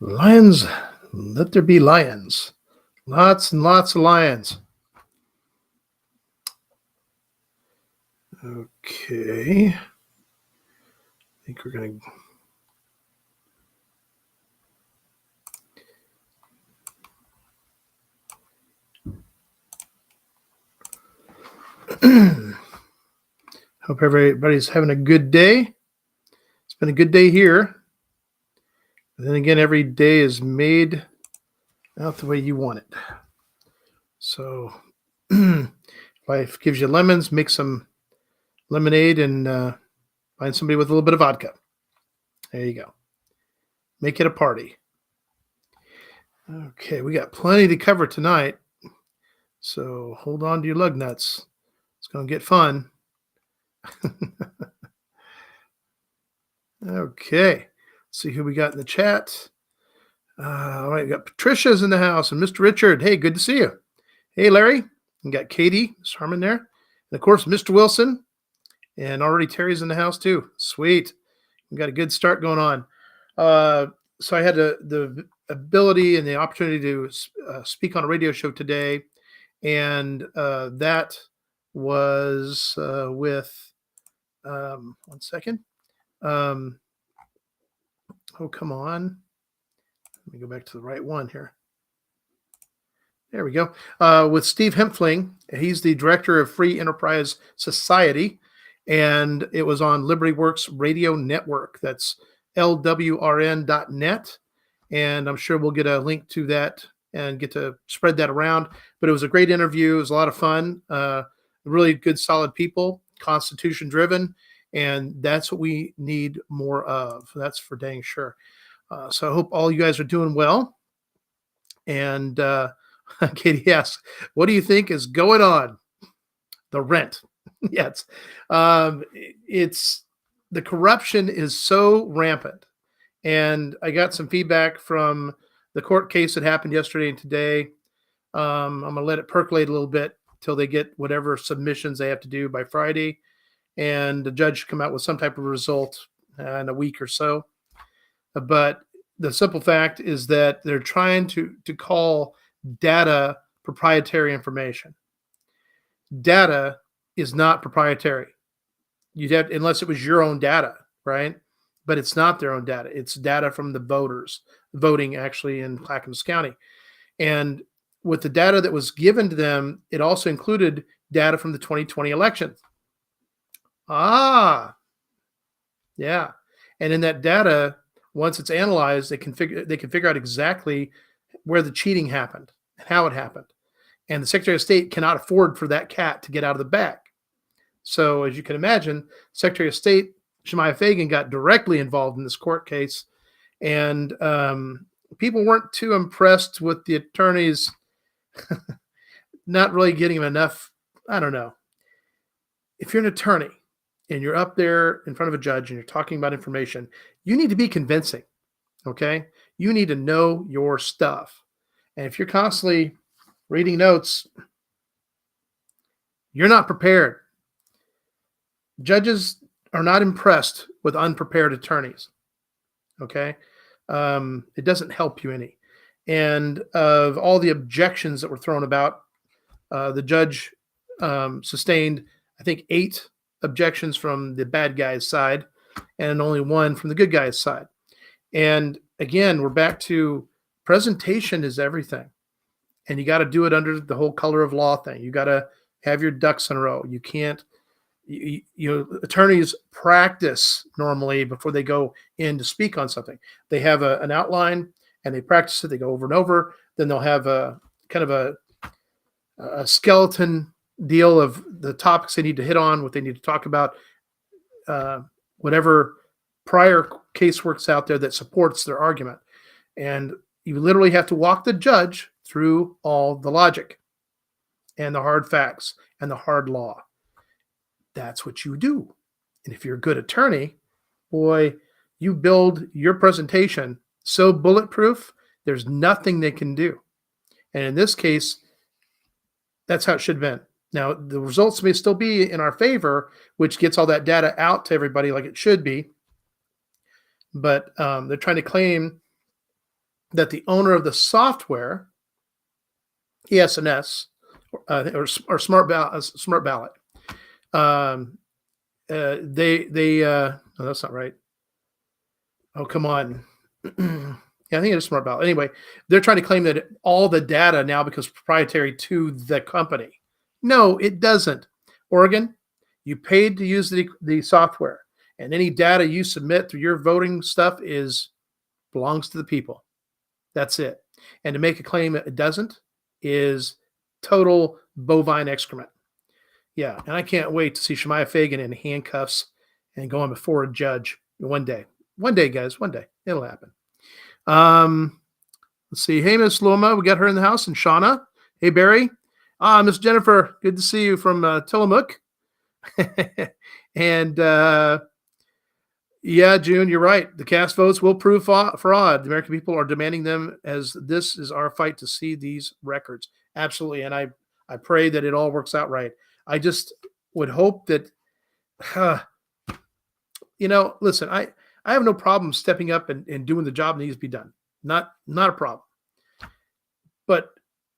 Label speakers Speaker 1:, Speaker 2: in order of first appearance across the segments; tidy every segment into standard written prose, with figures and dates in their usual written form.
Speaker 1: Lions, let there be lions. Lots and lots of lions. Okay. I think we're going to. Hope everybody's having a good day. It's been a good day here. But then again, every day is made out the way you want it. So, life gives you lemons, make some lemonade and find somebody with a little bit of vodka. There you go. Make it a party. Okay, we got plenty to cover tonight. So hold on to your lug nuts. It's going to get fun. Okay, let's see who we got in the chat. All right, we got Patricia's in the house and Mr. Richard. Hey, good to see you. Hey, Larry. We got Katie, Miss Harmon there. And of course, Mr. Wilson. And already Terry's in the house too. Sweet. We got a good start going on. So I had the ability and the opportunity to speak on a radio show today. And that was with, one second. Oh, come on. Let me go back to the right one here. There we go. With Steve Hempfling. He's the director of Free Enterprise Society. And it was on Liberty Works Radio Network. That's lwrn.net. And I'm sure we'll get a link to that and get to spread that around. But it was a great interview. It was a lot of fun. Really good, solid people, Constitution driven. And that's what we need more of. That's for dang sure. So I hope all you guys are doing well. And Katie asks, what do you think is going on? The rent. Yes. It's the corruption is so rampant. And I got some feedback from the court case that happened yesterday and today. I'm going to let it percolate a little bit till they get whatever submissions they have to do by Friday. And the judge should come out with some type of result in a week or so. But the simple fact is that they're trying to call data proprietary information. Data is not proprietary. You'd have, unless it was your own data, right? But it's not their own data. It's data from the voters voting actually in Clackamas County. And with the data that was given to them, it also included data from the 2020 election. Yeah. And in that data, once it's analyzed, they can figure out exactly where the cheating happened and how it happened. And the Secretary of State cannot afford for that cat to get out of the bag. So as you can imagine, Secretary of State Shemaiah Fagan got directly involved in this court case. And people weren't too impressed with the attorneys not really getting him enough. I don't know. If you're an attorney and you're up there in front of a judge and you're talking about information, you need to be convincing, okay? You need to know your stuff. And if you're constantly reading notes, you're not prepared. Judges are not impressed with unprepared attorneys, okay? It doesn't help you any. And of all the objections that were thrown about, the judge sustained, I think, 8 objections from the bad guy's side and only 1 from the good guy's side. And again, we're back to presentation is everything. And you got to do it under the whole color of law thing. You got to have your ducks in a row. You can't, attorneys practice normally before they go in to speak on something. They have an outline and they practice it. They go over and over. Then they'll have a kind of a skeleton deal of the topics they need to hit on, what they need to talk about, whatever prior casework's out there that supports their argument. And you literally have to walk the judge through all the logic and the hard facts and the hard law. That's what you do. And if you're a good attorney, boy, you build your presentation so bulletproof, there's nothing they can do. And in this case, that's how it should have been. Now, the results may still be in our favor, which gets all that data out to everybody like it should be. But they're trying to claim that the owner of the software, ES&S, or Smart Ballot, um, no, that's not right. Oh, come on. Yeah, I think it is Smart Ballot. Anyway, they're trying to claim that all the data now becomes proprietary to the company. No, it doesn't. Oregon, you paid to use the software, and any data you submit through your voting stuff belongs to the people. That's it. And to make a claim that it doesn't is total bovine excrement. Yeah, and I can't wait to see Shemaiah Fagan in handcuffs and going before a judge one day. One day, guys, one day. It'll happen. Let's see. Hey, Miss Loma, we got her in the house, and Shauna. Hey, Barry. Miss Jennifer, good to see you from Tillamook. And yeah, June, you're right. The cast votes will prove fraud. The American people are demanding them, as this is our fight to see these records. Absolutely. And I pray that it all works out right. I just would hope that, listen, I have no problem stepping up and doing the job that needs to be done. Not a problem. But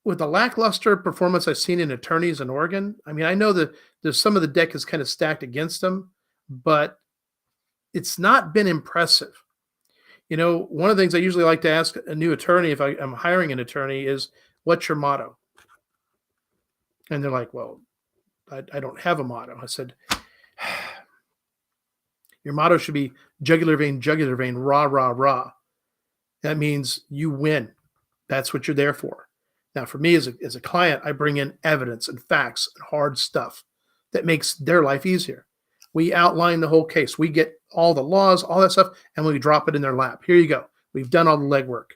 Speaker 1: with the lackluster performance I've seen in attorneys in Oregon, I mean, I know that there's some of the deck is kind of stacked against them, but it's not been impressive. One of the things I usually like to ask a new attorney, if I'm hiring an attorney, is, what's your motto? And they're like, well, I don't have a motto. I said, your motto should be jugular vein, rah, rah, rah. That means you win. That's what you're there for. Now, for me as a client, I bring in evidence and facts and hard stuff that makes their life easier. We outline the whole case. We get all the laws, all that stuff, and we drop it in their lap. Here you go. We've done all the legwork.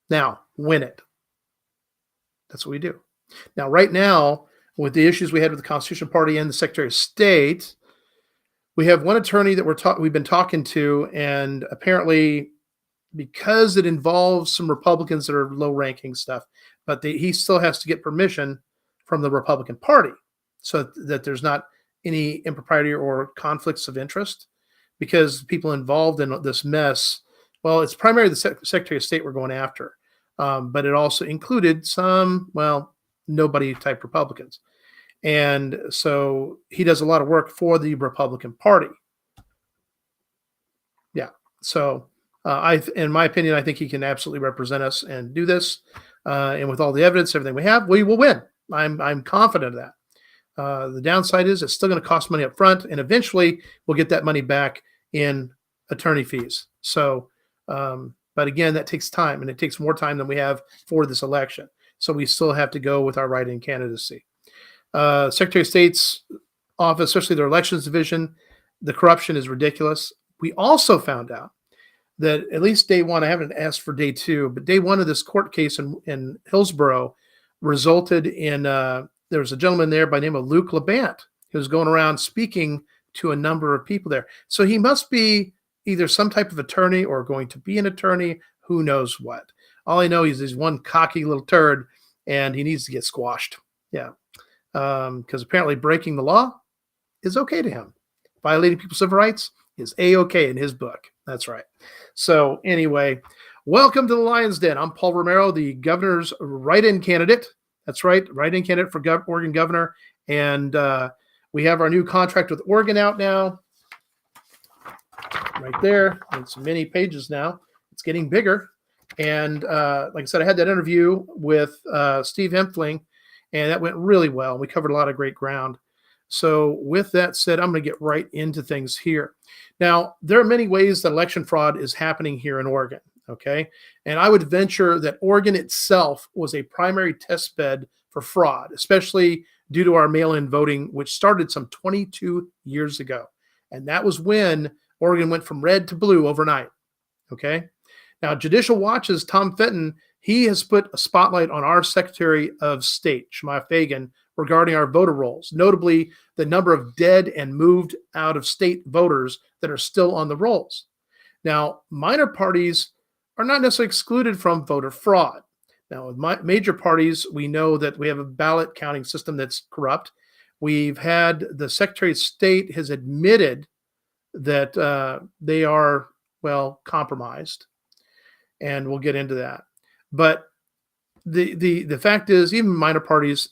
Speaker 1: Now, win it. That's what we do. Now, right now, with the issues we had with the Constitution Party and the Secretary of State, we have one attorney that we've been talking to, and apparently, because it involves some Republicans that are low-ranking stuff, but he still has to get permission from the Republican Party so that there's not any impropriety or conflicts of interest, because people involved in this mess, well, it's primarily the Secretary of State we're going after, but it also included some, nobody type Republicans. And so he does a lot of work for the Republican Party. Yeah. So in my opinion, I think he can absolutely represent us and do this. And with all the evidence, everything we have, we will win. I'm confident of that. The downside is it's still going to cost money up front, and eventually we'll get that money back in attorney fees. So, but again, that takes time, and it takes more time than we have for this election. So we still have to go with our write-in candidacy. Secretary of State's office, especially their elections division, the corruption is ridiculous. We also found out that at least day one, I haven't asked for day two, but day one of this court case in Hillsborough resulted in there was a gentleman there by the name of Luke Labant who was going around speaking to a number of people there. So he must be either some type of attorney or going to be an attorney, who knows what. All I know is he's one cocky little turd, and he needs to get squashed. Yeah. Because apparently breaking the law is okay to him. Violating people's civil rights is A-okay in his book. That's right. So anyway, welcome to the Lion's Den. I'm Paul Romero, the governor's write-in candidate. That's right, write-in candidate for Oregon governor. And we have our new contract with Oregon out now. Right there. It's many pages now. It's getting bigger. And like I said, I had that interview with Steve Hempfling, and that went really well. We covered a lot of great ground. So with that said, I'm going to get right into things here. Now, there are many ways that election fraud is happening here in Oregon, okay? And I would venture that Oregon itself was a primary test bed for fraud, especially due to our mail-in voting, which started some 22 years ago. And that was when Oregon went from red to blue overnight, okay? Now, Judicial Watch's Tom Fenton, he has put a spotlight on our Secretary of State, Shemaiah Fagan, regarding our voter rolls, notably the number of dead and moved out of state voters that are still on the rolls. Now, minor parties are not necessarily excluded from voter fraud. Now, with major parties, we know that we have a ballot counting system that's corrupt. We've had the Secretary of State has admitted that they are, compromised. and we'll get into that. But the fact is, even minor parties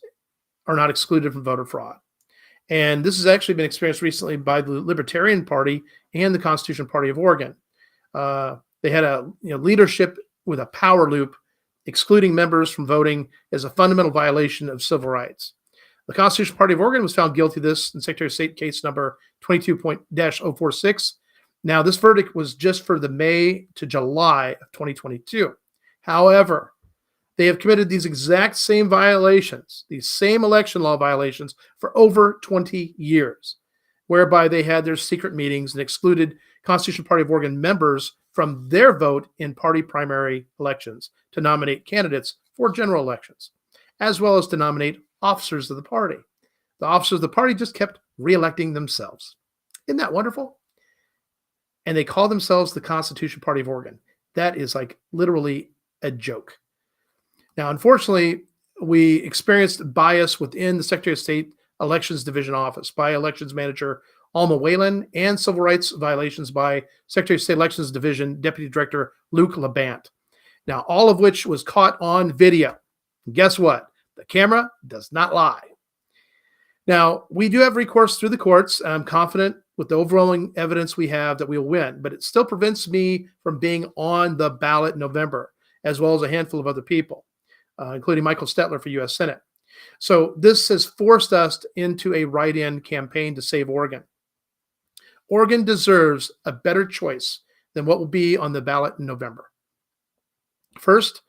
Speaker 1: are not excluded from voter fraud. And this has actually been experienced recently by the Libertarian Party and the Constitution Party of Oregon. They had a leadership with a power loop, excluding members from voting as a fundamental violation of civil rights. The Constitution Party of Oregon was found guilty of this in Secretary of State case number 22.046. Now, this verdict was just for the May to July of 2022. However, they have committed these exact same violations, these same election law violations, for over 20 years, whereby they had their secret meetings and excluded Constitution Party of Oregon members from their vote in party primary elections to nominate candidates for general elections, as well as to nominate officers of the party. The officers of the party just kept reelecting themselves. Isn't that wonderful? And they call themselves the Constitution Party of Oregon. That is like literally a joke. Now, unfortunately, we experienced bias within the Secretary of State Elections Division office by Elections Manager Alma Whalen and civil rights violations by Secretary of State Elections Division Deputy Director Luke Labant. Now, all of which was caught on video. And guess what? The camera does not lie. Now, we do have recourse through the courts. I'm confident with the overwhelming evidence we have that we'll win, but it still prevents me from being on the ballot in November, as well as a handful of other people, including Michael Stetler for U.S. Senate. So this has forced us into a write-in campaign to save Oregon. Oregon deserves a better choice than what will be on the ballot in November. First,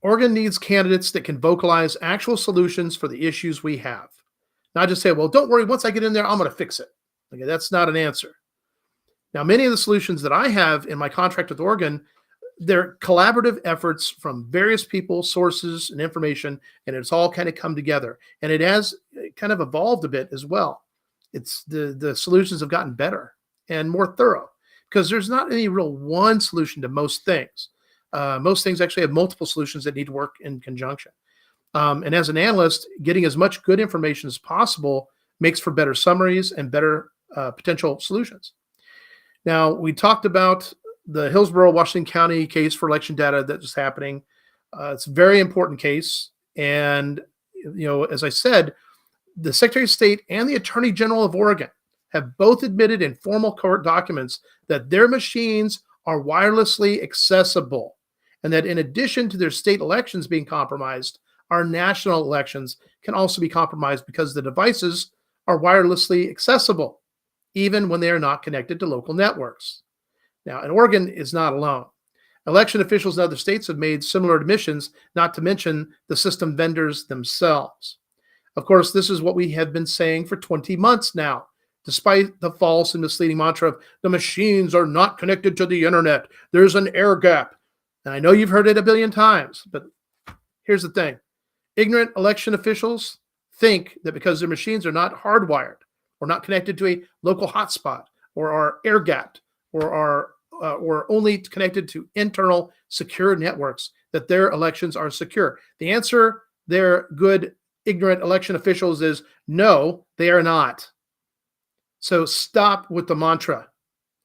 Speaker 1: Oregon needs candidates that can vocalize actual solutions for the issues we have. Not just say, well, don't worry, once I get in there, I'm going to fix it. Okay, that's not an answer. Now, many of the solutions that I have in my contract with Oregon, they're collaborative efforts from various people, sources, and information, and it's all kind of come together. And it has kind of evolved a bit as well. It's the solutions have gotten better and more thorough because there's not any real one solution to most things. Most things actually have multiple solutions that need to work in conjunction. And as an analyst, getting as much good information as possible makes for better summaries and better potential solutions. Now, we talked about the Hillsborough, Washington County case for election data that is happening. It's a very important case. And, as I said, the Secretary of State and the Attorney General of Oregon have both admitted in formal court documents that their machines are wirelessly accessible, and that in addition to their state elections being compromised, our national elections can also be compromised because the devices are wirelessly accessible, even when they are not connected to local networks. Now, and Oregon is not alone. Election officials in other states have made similar admissions, not to mention the system vendors themselves. Of course, this is what we have been saying for 20 months now, despite the false and misleading mantra of the machines are not connected to the internet. There's an air gap. And I know you've heard it a billion times, but here's the thing. Ignorant election officials think that because their machines are not hardwired or not connected to a local hotspot or are air gapped or are only connected to internal secure networks, that their elections are secure. The answer, their good ignorant election officials, is no, they are not. So stop with the mantra.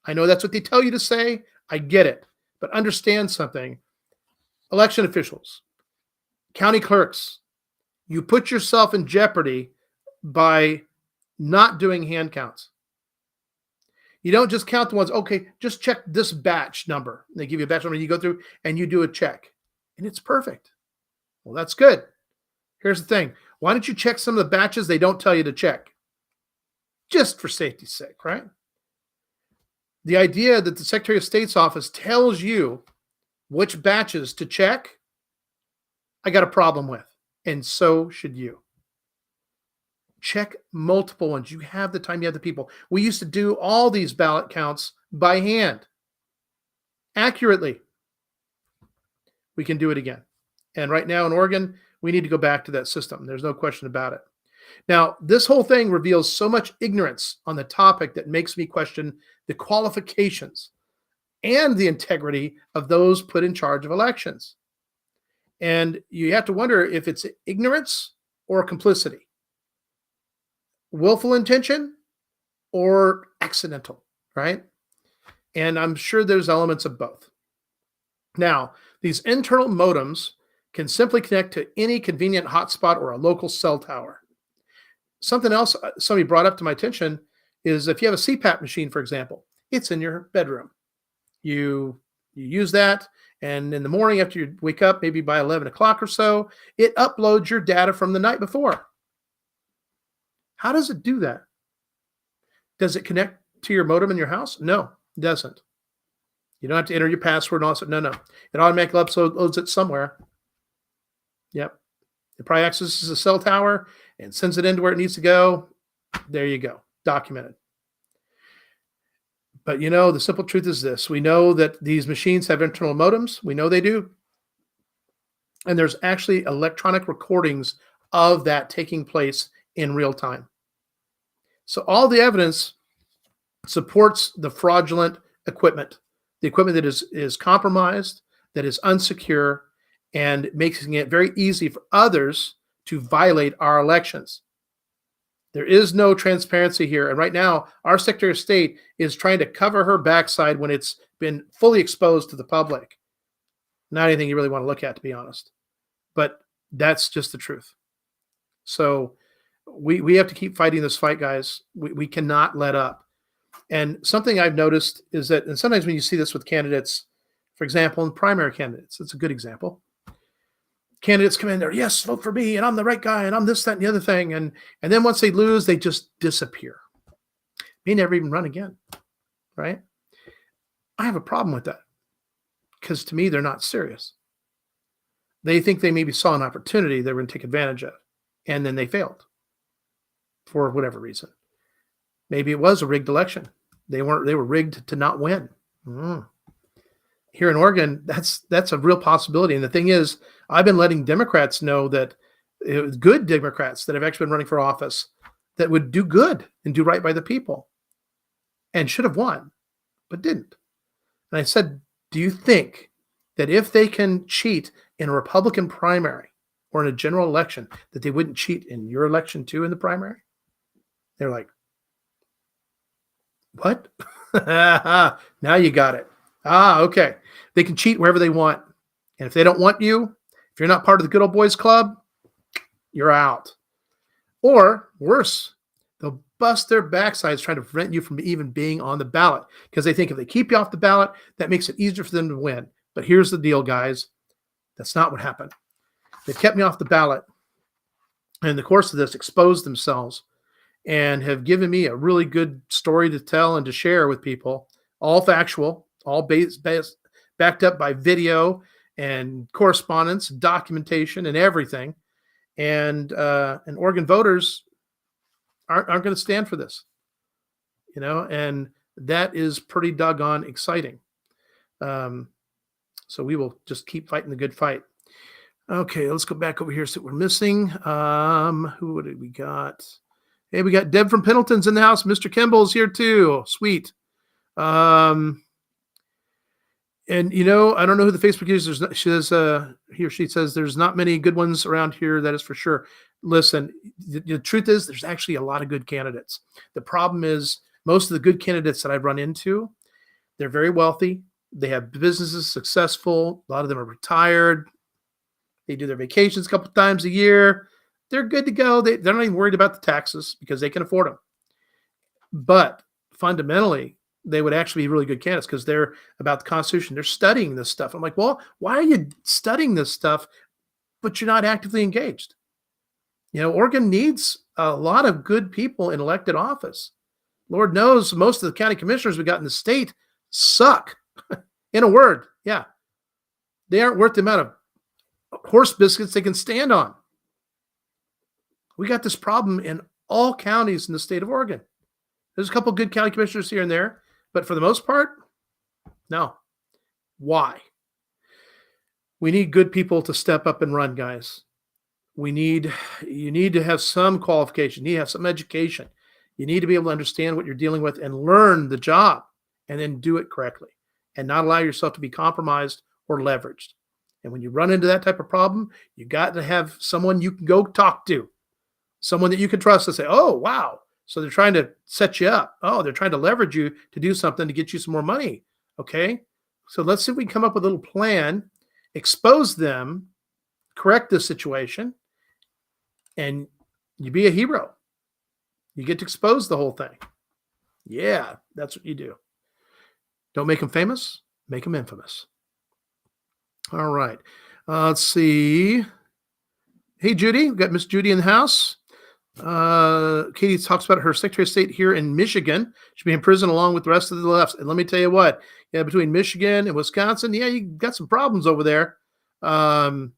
Speaker 1: I know that's what they tell you to say. I get it. But understand something. Election officials, county clerks, you put yourself in jeopardy by not doing hand counts. You don't just count the ones, okay, just check this batch number. They give you a batch number, you go through and you do a check. And it's perfect. Well, that's good. Here's the thing. Why don't you check some of the batches they don't tell you to check? Just for safety's sake, right? The idea that the Secretary of State's office tells you which batches to check, I got a problem with. And so should you. Check multiple ones. You have the time, you have the people. We used to do all these ballot counts by hand, accurately. We can do it again. And right now in Oregon, we need to go back to that system. There's no question about it. Now, this whole thing reveals so much ignorance on the topic that makes me question the qualifications and the integrity of those put in charge of elections. And you have to wonder if it's ignorance or complicity, willful intention or accidental, right? And I'm sure there's elements of both. Now, these internal modems can simply connect to any convenient hotspot or a local cell tower. Something else somebody brought up to my attention is if you have a CPAP machine, for example, it's in your bedroom. You use that, and in the morning after you wake up, maybe by 11 o'clock or so, it uploads your data from the night before. How does it do that? Does it connect to your modem in your house? No, it doesn't. You don't have to enter your password and all that. No. It automatically uploads it somewhere. Yep. It probably accesses a cell tower and sends it into where it needs to go. There you go. Documented. But the simple truth is this. We know that these machines have internal modems. We know they do. And there's actually electronic recordings of that taking place in real time. So all the evidence supports the fraudulent equipment, the equipment that is compromised, that is unsecure, and making it very easy for others to violate our elections. There is no transparency here. And right now, our Secretary of State is trying to cover her backside when it's been fully exposed to the public. Not anything you really want to look at, to be honest. But that's just the truth. So we have to keep fighting this fight, guys. We cannot let up. And something I've noticed is that, and sometimes when you see this with candidates, for example, in primary candidates, it's a good example. Candidates come in there, yes, vote for me, and I'm the right guy, and I'm this, that, and the other thing. And then once they lose, they just disappear. May never even run again, right? I have a problem with that because to me, they're not serious. They think they maybe saw an opportunity they were going to take advantage of, and then they failed for whatever reason. Maybe it was a rigged election. They were rigged to not win. Here in Oregon, that's a real possibility. And the thing is, I've been letting Democrats know that good Democrats that have actually been running for office that would do good and do right by the people and should have won, but didn't. And I said, do you think that if they can cheat in a Republican primary or in a general election, that they wouldn't cheat in your election too in the primary? They're like, what? Now you got it. Okay. They can cheat wherever they want. And if they don't want you, if you're not part of the good old boys club, you're out. Or worse, they'll bust their backsides trying to prevent you from even being on the ballot because they think if they keep you off the ballot, that makes it easier for them to win. But here's the deal, guys. That's not what happened. They've kept me off the ballot and in the course of this exposed themselves and have given me a really good story to tell and to share with people, all factual, all backed up by video and correspondence, documentation, and everything. And Oregon voters aren't going to stand for this, and that is pretty doggone exciting. So we will just keep fighting the good fight. Okay, let's go back over here. See what we're missing. Who did we got? Hey, we got Deb from Pendleton's in the house. Mr. Kimball's here too. Sweet. And I don't know who the Facebook users. She says he or she says there's not many good ones around here. That is for sure. Listen, the truth is there's actually a lot of good candidates. The problem is most of the good candidates that I've run into, they're very wealthy. They have businesses successful. A lot of them are retired. They do their vacations a couple times a year. They're good to go. They're not even worried about the taxes because they can afford them. But fundamentally, they would actually be really good candidates because they're about the Constitution. They're studying this stuff. I'm like, well, why are you studying this stuff, but you're not actively engaged? Oregon needs a lot of good people in elected office. Lord knows most of the county commissioners we got in the state suck. In a word, yeah. They aren't worth the amount of horse biscuits they can stand on. We got this problem in all counties in the state of Oregon. There's a couple of good county commissioners here and there, but for the most part, no. Why? We need good people to step up and run, guys. You need to have some qualification. You need to have some education. You need to be able to understand what you're dealing with and learn the job and then do it correctly and not allow yourself to be compromised or leveraged. And when you run into that type of problem, you got to have someone you can go talk to, someone that you can trust and say, oh, wow. So they're trying to set you up. Oh, they're trying to leverage you to do something to get you some more money. Okay. So let's see if we can come up with a little plan, expose them, correct this situation, and you be a hero. You get to expose the whole thing. Yeah, that's what you do. Don't make them famous, make them infamous. All right. Let's see. Hey, Judy. We've got Miss Judy in the house. Katie talks about her Secretary of State here in Michigan. She'll be in prison along with the rest of the left. And let me tell you what, yeah, between Michigan and Wisconsin, yeah, you got some problems over there. I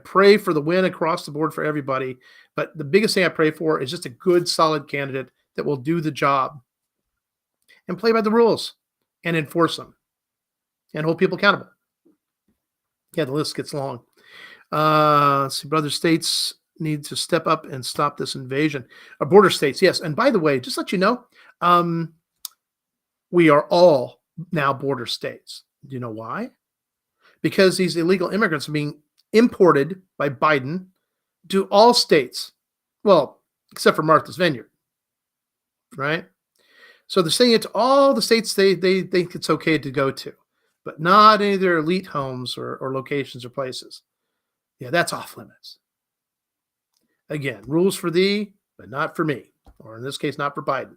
Speaker 1: pray for the win across the board for everybody, but the biggest thing I pray for is just a good, solid candidate that will do the job and play by the rules and enforce them and hold people accountable. Yeah, the list gets long. Let's see, brother states need to step up and stop this invasion. Our border states, yes. And by the way, just let you know, we are all now border states. Do you know why? Because these illegal immigrants are being imported by Biden to all states. Well, except for Martha's Vineyard, right? So they're saying it to all the states they think it's okay to go to, but not any of their elite homes or locations or places. Yeah, that's off limits. Again, rules for thee, but not for me, or in this case, not for Biden.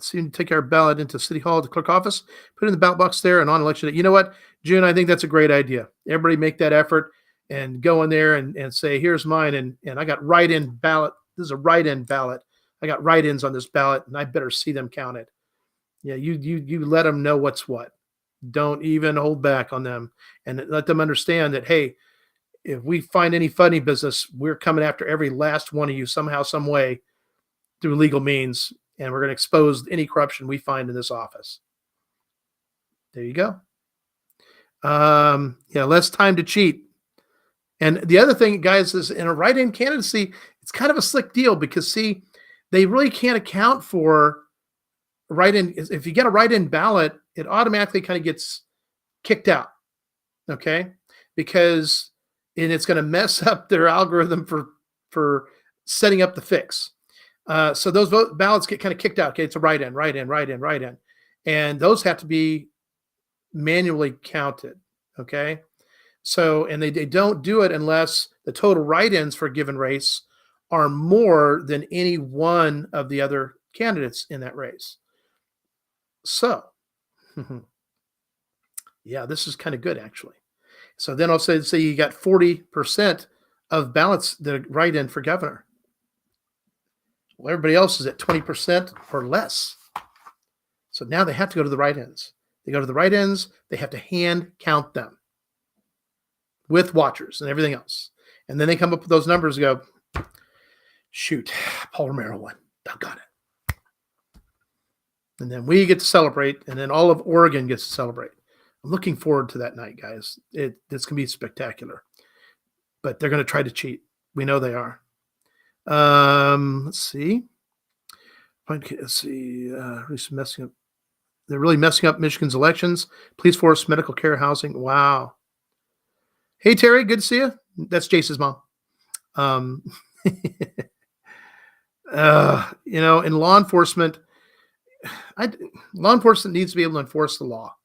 Speaker 1: Seem to take our ballot into City Hall, the clerk office, put it in the ballot box there, and on election day. You know what, June? I think that's a great idea. Everybody make that effort and go in there and say, "Here's mine," and I got write-in ballot. This is a write-in ballot. I got write-ins on this ballot, and I better see them counted. Yeah, you let them know what's what. Don't even hold back on them, and let them understand that, hey, if we find any funny business, we're coming after every last one of you somehow, some way, through legal means, and we're going to expose any corruption we find in this office. There you go. Less time to cheat. And the other thing, guys, is in a write-in candidacy, it's kind of a slick deal because, see, they really can't account for write-in. If you get a write-in ballot, it automatically kind of gets kicked out, okay? Because it's going to mess up their algorithm for setting up the fix. So those ballots get kind of kicked out. Okay, it's a write-in, write-in. And those have to be manually counted, okay? So, and they don't do it unless the total write-ins for a given race are more than any one of the other candidates in that race. So, yeah, this is kind of good, actually. So then I'll say you got 40% of ballots that write in for governor. Well, everybody else is at 20% or less. So now they have to go to the write-ins. They go to the write-ins. They have to hand count them with watchers and everything else. And then they come up with those numbers and go, shoot, Paul Romero won. Doggone it. And then we get to celebrate, and then all of Oregon gets to celebrate. I'm looking forward to that night, guys. It's going to be spectacular. But they're going to try to cheat. We know they are. Let's see. Messing up. They're really messing up Michigan's elections. Police force, medical care, housing. Wow. Hey, Terry, good to see you. That's Jace's mom. In law enforcement, law enforcement needs to be able to enforce the law,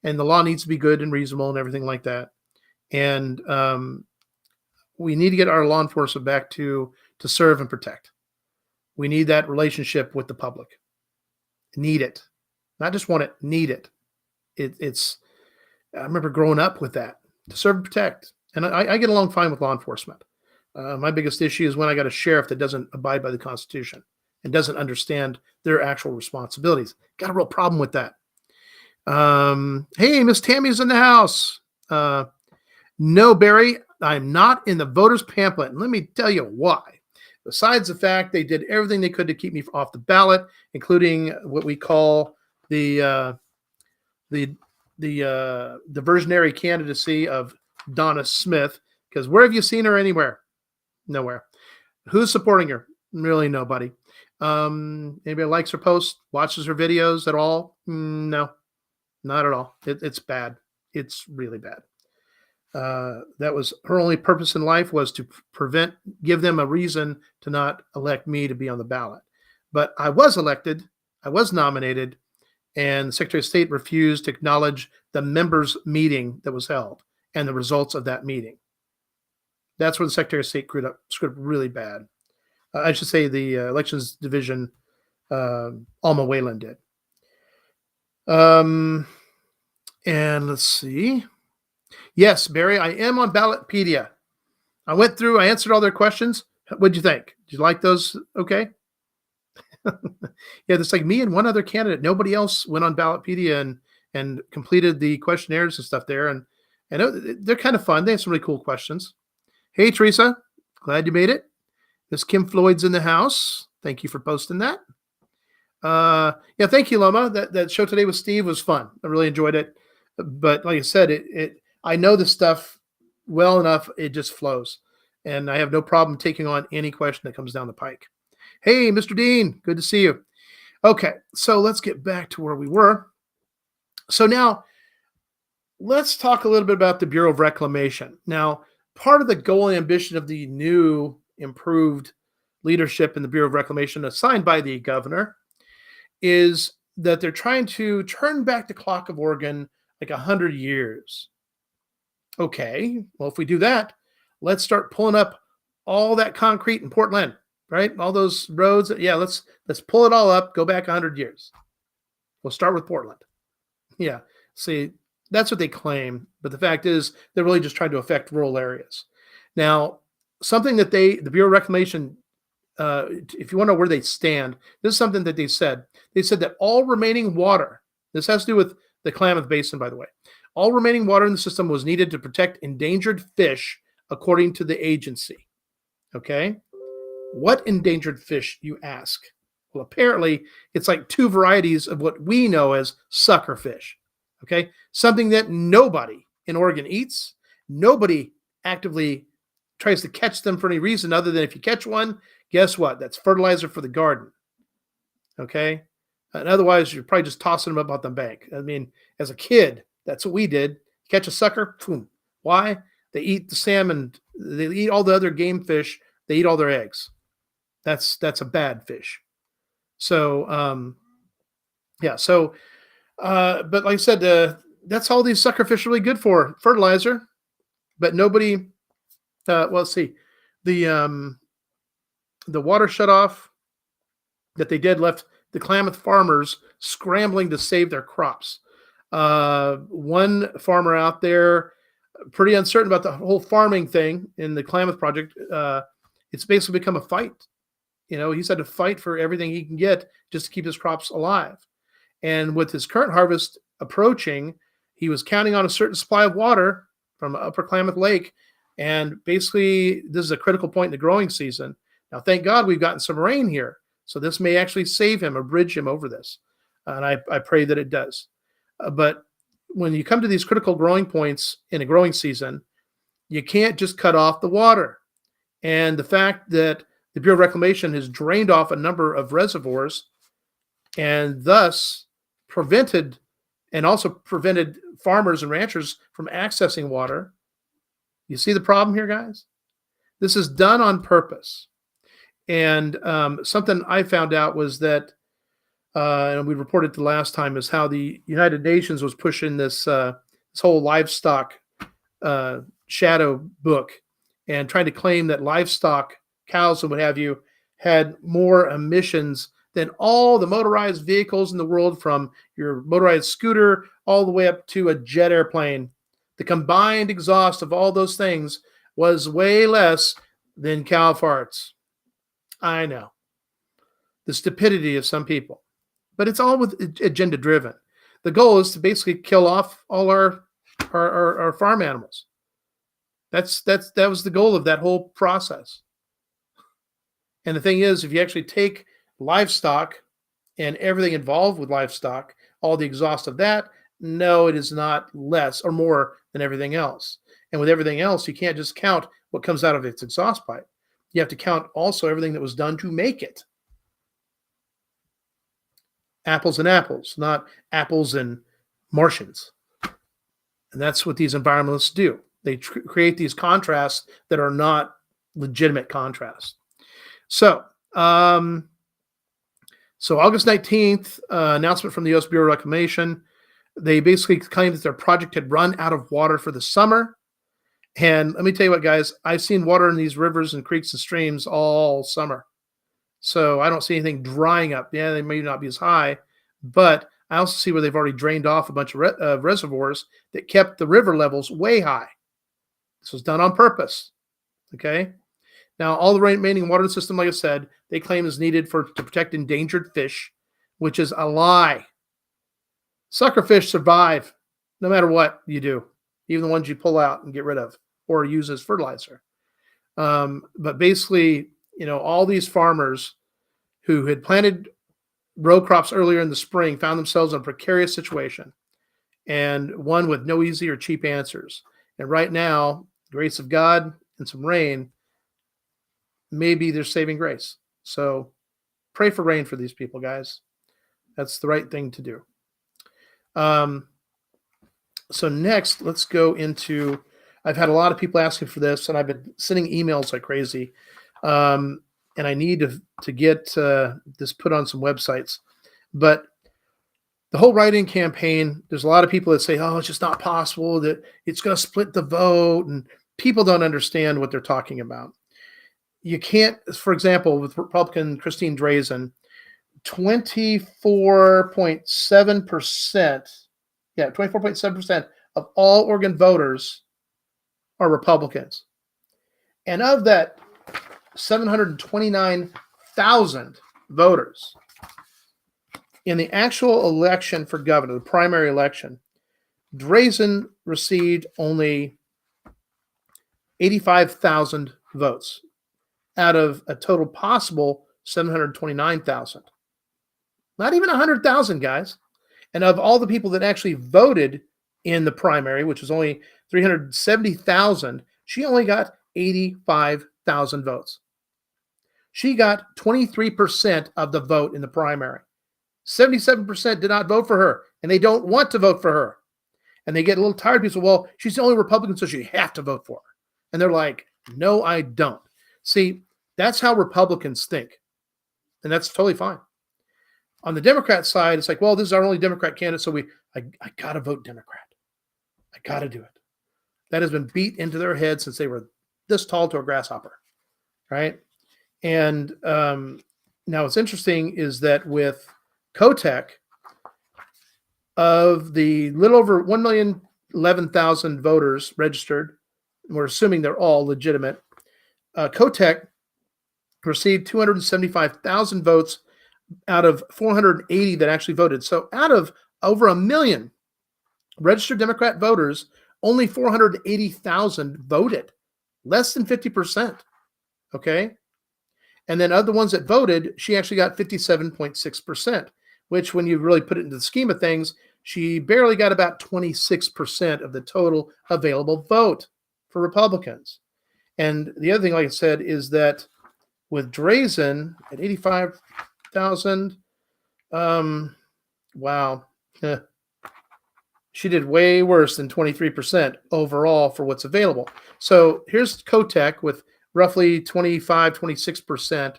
Speaker 1: and the law needs to be good and reasonable and everything like that. And we need to get our law enforcement back to serve and protect. We need that relationship with the public. Need it. Not just want it, need it. I remember growing up with that, to serve and protect. And I get along fine with law enforcement. My biggest issue is when I got a sheriff that doesn't abide by the Constitution and doesn't understand their actual responsibilities. Got a real problem with that. Hey, Miss Tammy's in the house. No, Barry, I'm not in the voters pamphlet. And let me tell you why. Besides the fact they did everything they could to keep me off the ballot, including what we call the diversionary candidacy of Donna Smith. Because where have you seen her anywhere? Nowhere. Who's supporting her? Really nobody. Anybody likes her posts, watches her videos at all? No, not at all. It's bad. It's really bad. That was her only purpose in life, was to give them a reason to not elect me to be on the ballot. But I was elected I was nominated, and the Secretary of State refused to acknowledge the members' meeting that was held and the results of that meeting. That's where the Secretary of State screwed up really bad. I should say the Elections Division, Alma Whalen did. And let's see. Yes, Barry, I am on Ballotpedia. I went through, I answered all their questions. What'd you think? Did you like those? Okay. Yeah, there's like me and one other candidate. Nobody else went on Ballotpedia and completed the questionnaires and stuff there. And they're kind of fun. They have some really cool questions. Hey, Teresa, glad you made it. Miss Kim Floyd's in the house. Thank you for posting that. Yeah, thank you, Loma. That show today with Steve was fun. I really enjoyed it. But like I said, I know the stuff well enough. It just flows. And I have no problem taking on any question that comes down the pike. Hey, Mr. Dean, good to see you. Okay, so let's get back to where we were. So now let's talk a little bit about the Bureau of Reclamation. Now, part of the goal and ambition of the new improved leadership in the Bureau of Reclamation assigned by the governor is that they're trying to turn back the clock of Oregon like 100 years. Okay, well, if we do that, let's start pulling up all that concrete in Portland, right? All those roads. Yeah, let's pull it all up, go back 100 years. We'll start with Portland. Yeah, see, that's what they claim. But the fact is, they're really just trying to affect rural areas. Now, something that the Bureau of Reclamation, if you want to know where they stand, this is something that they said. They said that all remaining water, this has to do with the Klamath Basin, by the way, all remaining water in the system was needed to protect endangered fish, according to the agency. Okay? What endangered fish, you ask? Well, apparently, it's like two varieties of what we know as sucker fish. Okay? Something that nobody in Oregon eats. Nobody actively tries to catch them for any reason other than if you catch one, guess what? That's fertilizer for the garden. Okay? And otherwise, you're probably just tossing them up on the bank. I mean, as a kid, that's what we did. Catch a sucker, boom. Why? They eat the salmon. They eat all the other game fish. They eat all their eggs. That's a bad fish. So, yeah. So, but like I said, that's all these sucker fish are really good for, fertilizer. But nobody, well, let's see. The water shut off that they did left the Klamath farmers scrambling to save their crops. One farmer out there, pretty uncertain about the whole farming thing in the Klamath project. It's basically become a fight. You know, he's had to fight for everything he can get just to keep his crops alive. And with his current harvest approaching, he was counting on a certain supply of water from Upper Klamath Lake. And basically, this is a critical point in the growing season. Now, thank God we've gotten some rain here. So this may actually save him or bridge him over this. And I pray that it does. But when you come to these critical growing points in a growing season, you can't just cut off the water. And the fact that the Bureau of Reclamation has drained off a number of reservoirs and thus prevented farmers and ranchers from accessing water. You see the problem here, guys? This is done on purpose. And something I found out was that, and we reported the last time, is how the United Nations was pushing this whole livestock shadow book and trying to claim that livestock, cows and what have you, had more emissions than all the motorized vehicles in the world, from your motorized scooter all the way up to a jet airplane. The combined exhaust of all those things was way less than cow farts. I know. The stupidity of some people. But it's all with agenda driven. The goal is to basically kill off all our farm animals. That was the goal of that whole process. And the thing is, if you actually take livestock and everything involved with livestock, all the exhaust of that, no, it is not less or more than everything else. And with everything else, you can't just count what comes out of its exhaust pipe. You have to count also everything that was done to make it. Apples and apples, not apples and Martians. And that's what these environmentalists do. They create these contrasts that are not legitimate contrasts. So So August 19th, announcement from the U.S. Bureau of Reclamation. They basically claimed that their project had run out of water for the summer. And let me tell you what, guys, I've seen water in these rivers and creeks and streams all summer. So I don't see anything drying up. Yeah, they may not be as high, but I also see where they've already drained off a bunch of reservoirs that kept the river levels way high. This was done on purpose. Okay. Now, all the remaining water in the system, like I said, they claim is needed to protect endangered fish, which is a lie. Sucker fish survive no matter what you do, even the ones you pull out and get rid of or use as fertilizer. But basically, all these farmers who had planted row crops earlier in the spring found themselves in a precarious situation, and one with no easy or cheap answers. And right now, grace of God and some rain may be their saving grace. So pray for rain for these people, guys. That's the right thing to do. So next, let's go into, I've had a lot of people asking for this, and I've been sending emails like crazy. And I need to get this put on some websites. But the whole write-in campaign, there's a lot of people that say, oh, it's just not possible, that it's going to split the vote, and people don't understand what they're talking about. You can't, for example, with Republican Christine Drazan, 24.7% of all Oregon voters are Republicans. And of that 729,000 voters in the actual election for governor, the primary election, Drazan received only 85,000 votes out of a total possible 729,000. Not even 100,000, guys. And of all the people that actually voted in the primary, which was only 370,000, she only got 85,000 votes. She got 23% of the vote in the primary. 77% did not vote for her, and they don't want to vote for her. And they get a little tired. People say, well, she's the only Republican, so you have to vote for her. And they're like, no, I don't. See, that's how Republicans think. And that's totally fine. On the Democrat side, it's like, well, this is our only Democrat candidate, so I got to vote Democrat. I got to do it. That has been beat into their head since they were this tall to a grasshopper, right? And now what's interesting is that with Kotek, of the little over 1,011,000 voters registered, and we're assuming they're all legitimate, Kotek received 275,000 votes out of 480 that actually voted. So out of over 1 million registered Democrat voters, only 480,000 voted, less than 50%. Okay. And then of the ones that voted, she actually got 57.6%, which when you really put it into the scheme of things, she barely got about 26% of the total available vote for Republicans. And the other thing, like I said, is that with Drazan at 85,000, wow. She did way worse than 23% overall for what's available. So here's Kotek with roughly 25, 26%.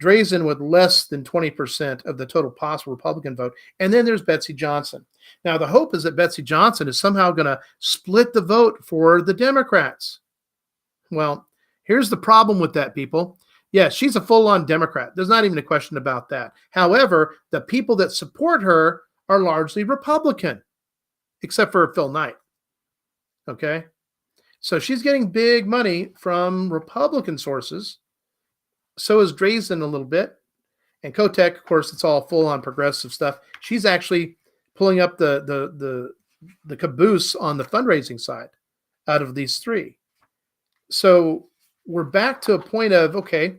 Speaker 1: Drazan with less than 20% of the total possible Republican vote. And then there's Betsy Johnson. Now, the hope is that Betsy Johnson is somehow going to split the vote for the Democrats. Well, here's the problem with that, people. Yes, she's a full-on Democrat. There's not even a question about that. However, the people that support her are largely Republican, except for Phil Knight. Okay? So she's getting big money from Republican sources. So is Drazan a little bit. And Kotek, of course, it's all full-on progressive stuff. She's actually pulling up the caboose on the fundraising side out of these three. So we're back to a point of, okay,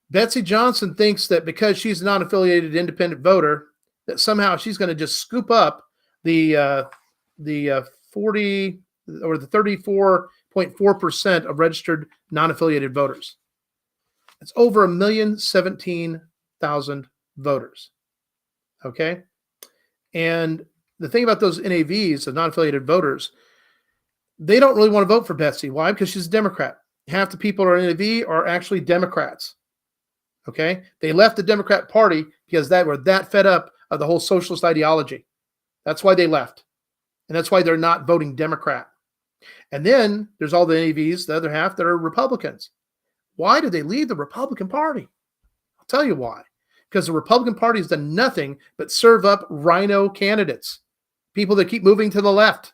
Speaker 1: Betsy Johnson thinks that because she's a non-affiliated independent voter, that somehow she's going to just scoop up the 40 or the 34.4% of registered non-affiliated voters. It's over 1,017,000 voters. Okay. And the thing about those NAVs, the non-affiliated voters, they don't really want to vote for Betsy. Why? Because she's a Democrat. Half the people who are NAV are actually Democrats. Okay. They left the Democrat Party because they were that fed up of the whole socialist ideology. That's why they left. And that's why they're not voting Democrat. And then there's all the NAVs, the other half, that are Republicans. Why did they leave the Republican Party? I'll tell you why. Because the Republican Party has done nothing but serve up rhino candidates, people that keep moving to the left.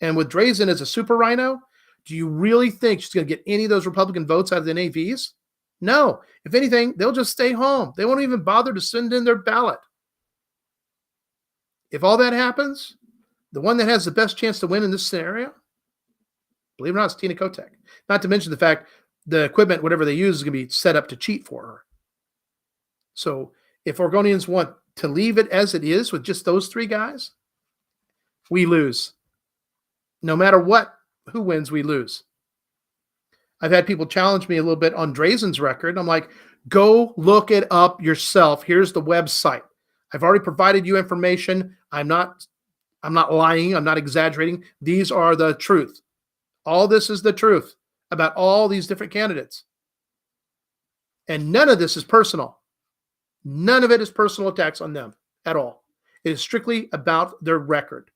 Speaker 1: And with Drazan as a super rhino, do you really think she's going to get any of those Republican votes out of the NAVs? No. If anything, they'll just stay home. They won't even bother to send in their ballot. If all that happens, the one that has the best chance to win in this scenario, believe it or not, is Tina Kotek. Not to mention the fact the equipment, whatever they use, is going to be set up to cheat for her. So if Oregonians want to leave it as it is with just those three guys, we lose. No matter who wins, we lose. I've had people challenge me a little bit on Drazan's record. I'm like, go look it up yourself. Here's the website. I've already provided you information. I'm not lying. I'm not exaggerating. These are the truth. All this is the truth about all these different candidates. And none of this is personal. None of it is personal attacks on them at all. It is strictly about their record,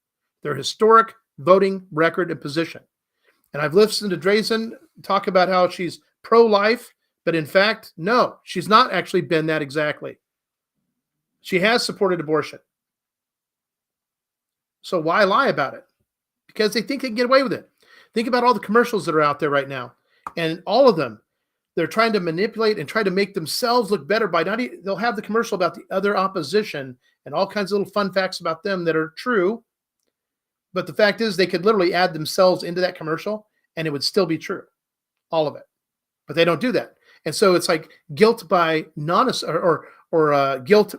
Speaker 1: their historic voting record and position. And I've listened to Drazan talk about how she's pro-life, but in fact, no, she's not actually been that exactly. She has supported abortion. So why lie about it? Because they think they can get away with it. Think about all the commercials that are out there right now. And all of them, they're trying to manipulate and try to make themselves look better by they'll have the commercial about the other opposition and all kinds of little fun facts about them that are true. But the fact is they could literally add themselves into that commercial and it would still be true. All of it. But they don't do that. And so it's like guilt by guilt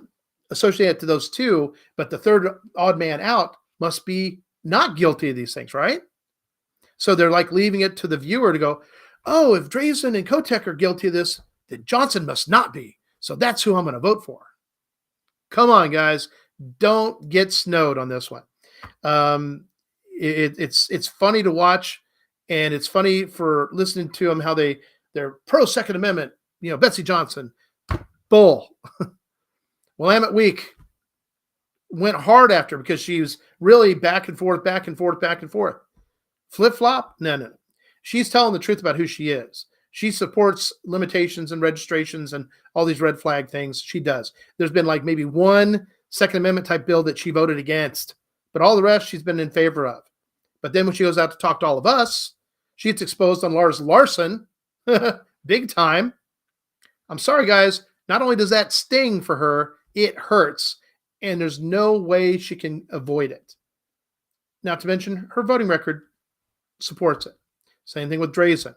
Speaker 1: associated to those two, but the third odd man out must be not guilty of these things, right? So they're like leaving it to the viewer to go, oh, if Drazan and Kotek are guilty of this, then Johnson must not be. So that's who I'm going to vote for. Come on, guys. Don't get snowed on this one. It's funny to watch, and it's funny for listening to them how they're pro Second Amendment. Betsy Johnson, bull. Willamette Week went hard after because she was really back and forth. Flip-flop? No. She's telling the truth about who she is. She supports limitations and registrations and all these red flag things. She does. There's been like maybe one Second Amendment type bill that she voted against, but all the rest she's been in favor of. But then when she goes out to talk to all of us, she gets exposed on Lars Larson, big time. I'm sorry, guys. Not only does that sting for her, it hurts, and there's no way she can avoid it. Not to mention her voting record supports it. Same thing with Drazan.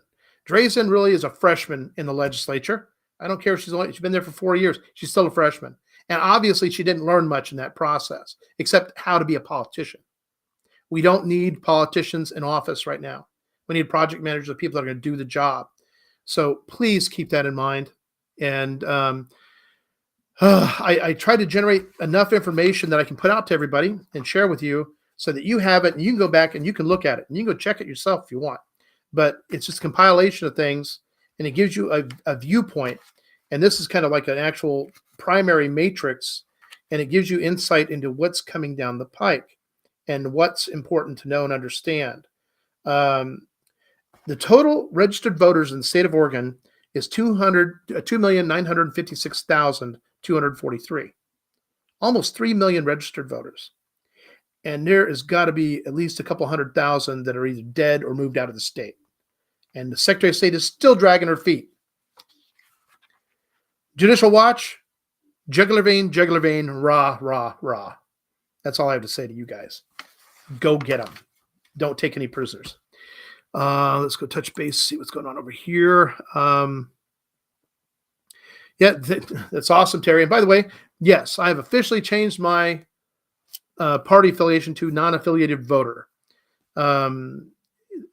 Speaker 1: Drazan really is a freshman in the legislature. I don't care if she's been there for 4 years. She's still a freshman. And obviously she didn't learn much in that process, except how to be a politician. We don't need politicians in office right now. We need project managers, of people that are going to do the job. So please keep that in mind. And I try to generate enough information that I can put out to everybody and share with you so that you have it and you can go back and you can look at it and you can go check it yourself if you want. But it's just a compilation of things, and it gives you a viewpoint. And this is kind of like an actual primary matrix, and it gives you insight into what's coming down the pike and what's important to know and understand. The total registered voters in the state of Oregon is 2,956,243. Almost 3 million registered voters. And there has got to be at least a couple 100,000 that are either dead or moved out of the state. And the Secretary of State is still dragging her feet. Judicial Watch, jugular vein, rah, rah, rah. That's all I have to say to you guys. Go get them. Don't take any prisoners. Let's go touch base, see what's going on over here. That's awesome, Terry. And by the way, yes, I have officially changed my party affiliation to non-affiliated voter.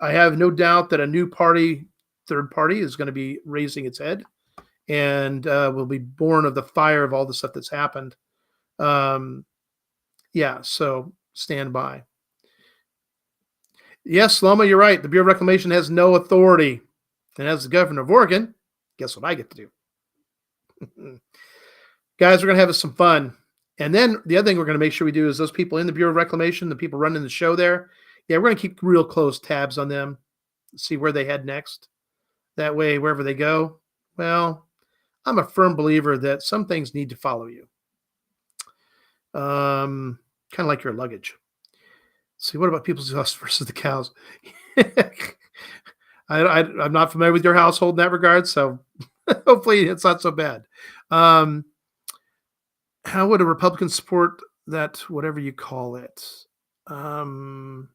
Speaker 1: I have no doubt that a new party, third party, is going to be raising its head and will be born of the fire of all the stuff that's happened. So stand by. Yes, Loma, you're right. The Bureau of Reclamation has no authority. And as the governor of Oregon, guess what I get to do? Guys, we're going to have some fun. And then the other thing we're going to make sure we do is those people in the Bureau of Reclamation, the people running the show there, yeah, we're going to keep real close tabs on them, see where they head next. That way, wherever they go, well, I'm a firm believer that some things need to follow you. Kind of like your luggage. See, what about people's house versus the cows? I'm not familiar with your household in that regard, so hopefully it's not so bad. How would a Republican support that, whatever you call it? Not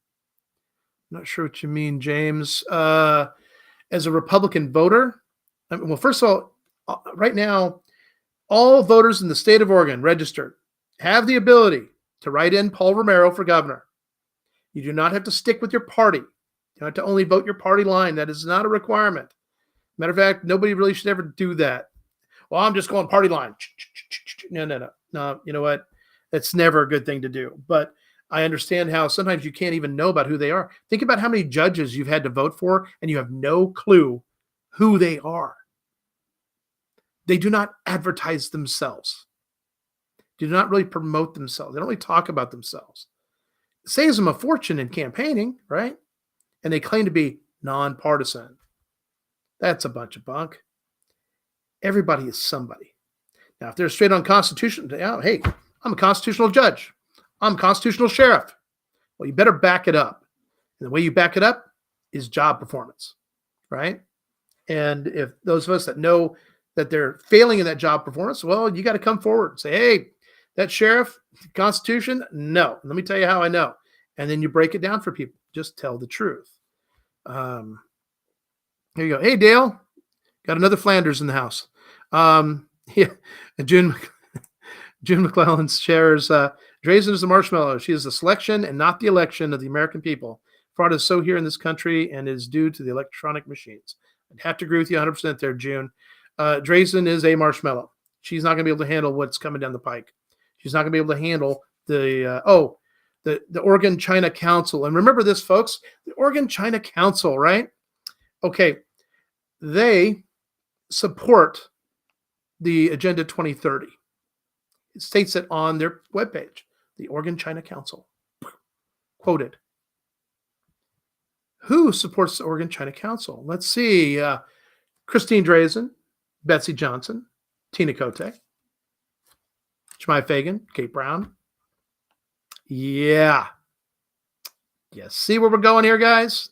Speaker 1: sure what you mean, James. As a Republican voter, well, first of all, right now, all voters in the state of Oregon registered have the ability to write in Paul Romero for governor. You do not have to stick with your party. You don't have to only vote your party line. That is not a requirement. Matter of fact, nobody really should ever do that. Well, I'm just going party line. No. You know what? That's never a good thing to do. But I understand how sometimes you can't even know about who they are. Think about how many judges you've had to vote for and you have no clue who they are. They do not advertise themselves. Do not really promote themselves. They don't really talk about themselves. It saves them a fortune in campaigning, right? And they claim to be nonpartisan. That's a bunch of bunk. Everybody is somebody. Now, if they're straight on Constitution, hey, I'm a constitutional judge. I'm a constitutional sheriff. Well, you better back it up. And the way you back it up is job performance, right? And if those of us that know that they're failing in that job performance, well, you got to come forward and say, hey, that sheriff, Constitution, no. Let me tell you how I know. And then you break it down for people. Just tell the truth. Here you go. Hey, Dale, got another Flanders in the house. Yeah, June McClellan shares, Drazen is the marshmallow. She is the selection and not the election of the American people. Fraud is so here in this country and is due to the electronic machines. I'd have to agree with you 100% there, June. Drazen is a marshmallow. She's not going to be able to handle what's coming down the pike. She's not going to be able to handle the Oregon-China Council. And remember this, folks, the Oregon-China Council, right? Okay, they support the Agenda 2030. It states it on their webpage, the Oregon-China Council. Quoted. Who supports the Oregon-China Council? Let's see. Christine Drazen, Betsy Johnson, Tina Kotek, Jemai Fagan, Kate Brown. Yeah. You see where we're going here, guys?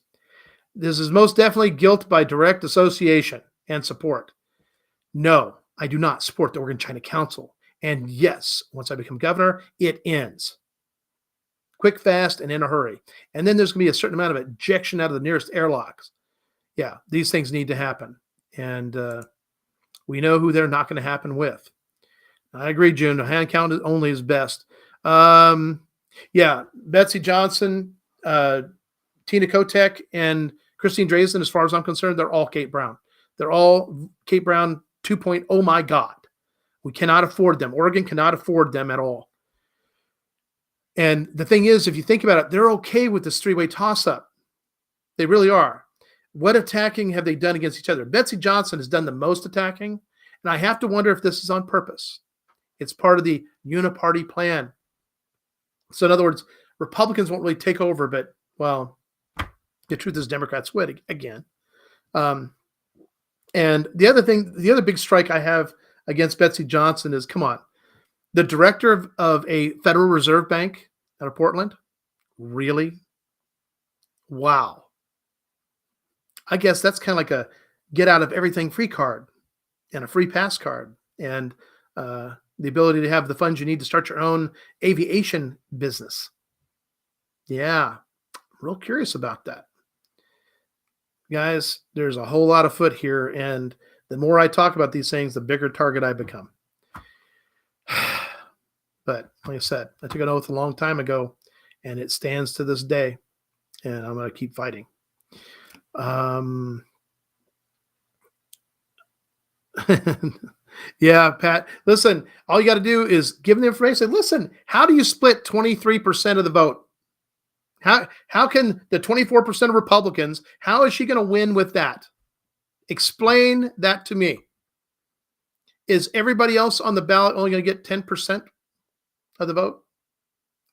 Speaker 1: This is most definitely guilt by direct association and support. No, I do not support the Oregon-China Council. And yes, once I become governor, it ends. Quick, fast, and in a hurry. And then there's going to be a certain amount of ejection out of the nearest airlocks. Yeah, these things need to happen. And we know who they're not going to happen with. I agree, June. A hand count only is best. Yeah, Betsy Johnson, Tina Kotek, and Christine Drazen, as far as I'm concerned, they're all Kate Brown. They're all Kate Brown 2.0. Oh, my God. We cannot afford them. Oregon cannot afford them at all. And the thing is, if you think about it, they're okay with this three-way toss-up. They really are. What attacking have they done against each other? Betsy Johnson has done the most attacking, and I have to wonder if this is on purpose. It's part of the uniparty plan. So in other words, Republicans won't really take over, but, well, the truth is Democrats would again. And the other big strike I have against Betsy Johnson is, come on, the director of a Federal Reserve Bank out of Portland? Really? Wow. I guess that's kind of like a get out of everything free card and a free pass card and the ability to have the funds you need to start your own aviation business. Yeah, I'm real curious about that. Guys, there's a whole lot afoot here, and the more I talk about these things, the bigger target I become. But like I said, I took an oath a long time ago, and it stands to this day, and I'm going to keep fighting. Yeah, Pat, listen, all you got to do is give them the information. Say, listen, how do you split 23% of the vote? How can the 24% of Republicans, how is she going to win with that? Explain that to me. Is everybody else on the ballot only going to get 10% of the vote?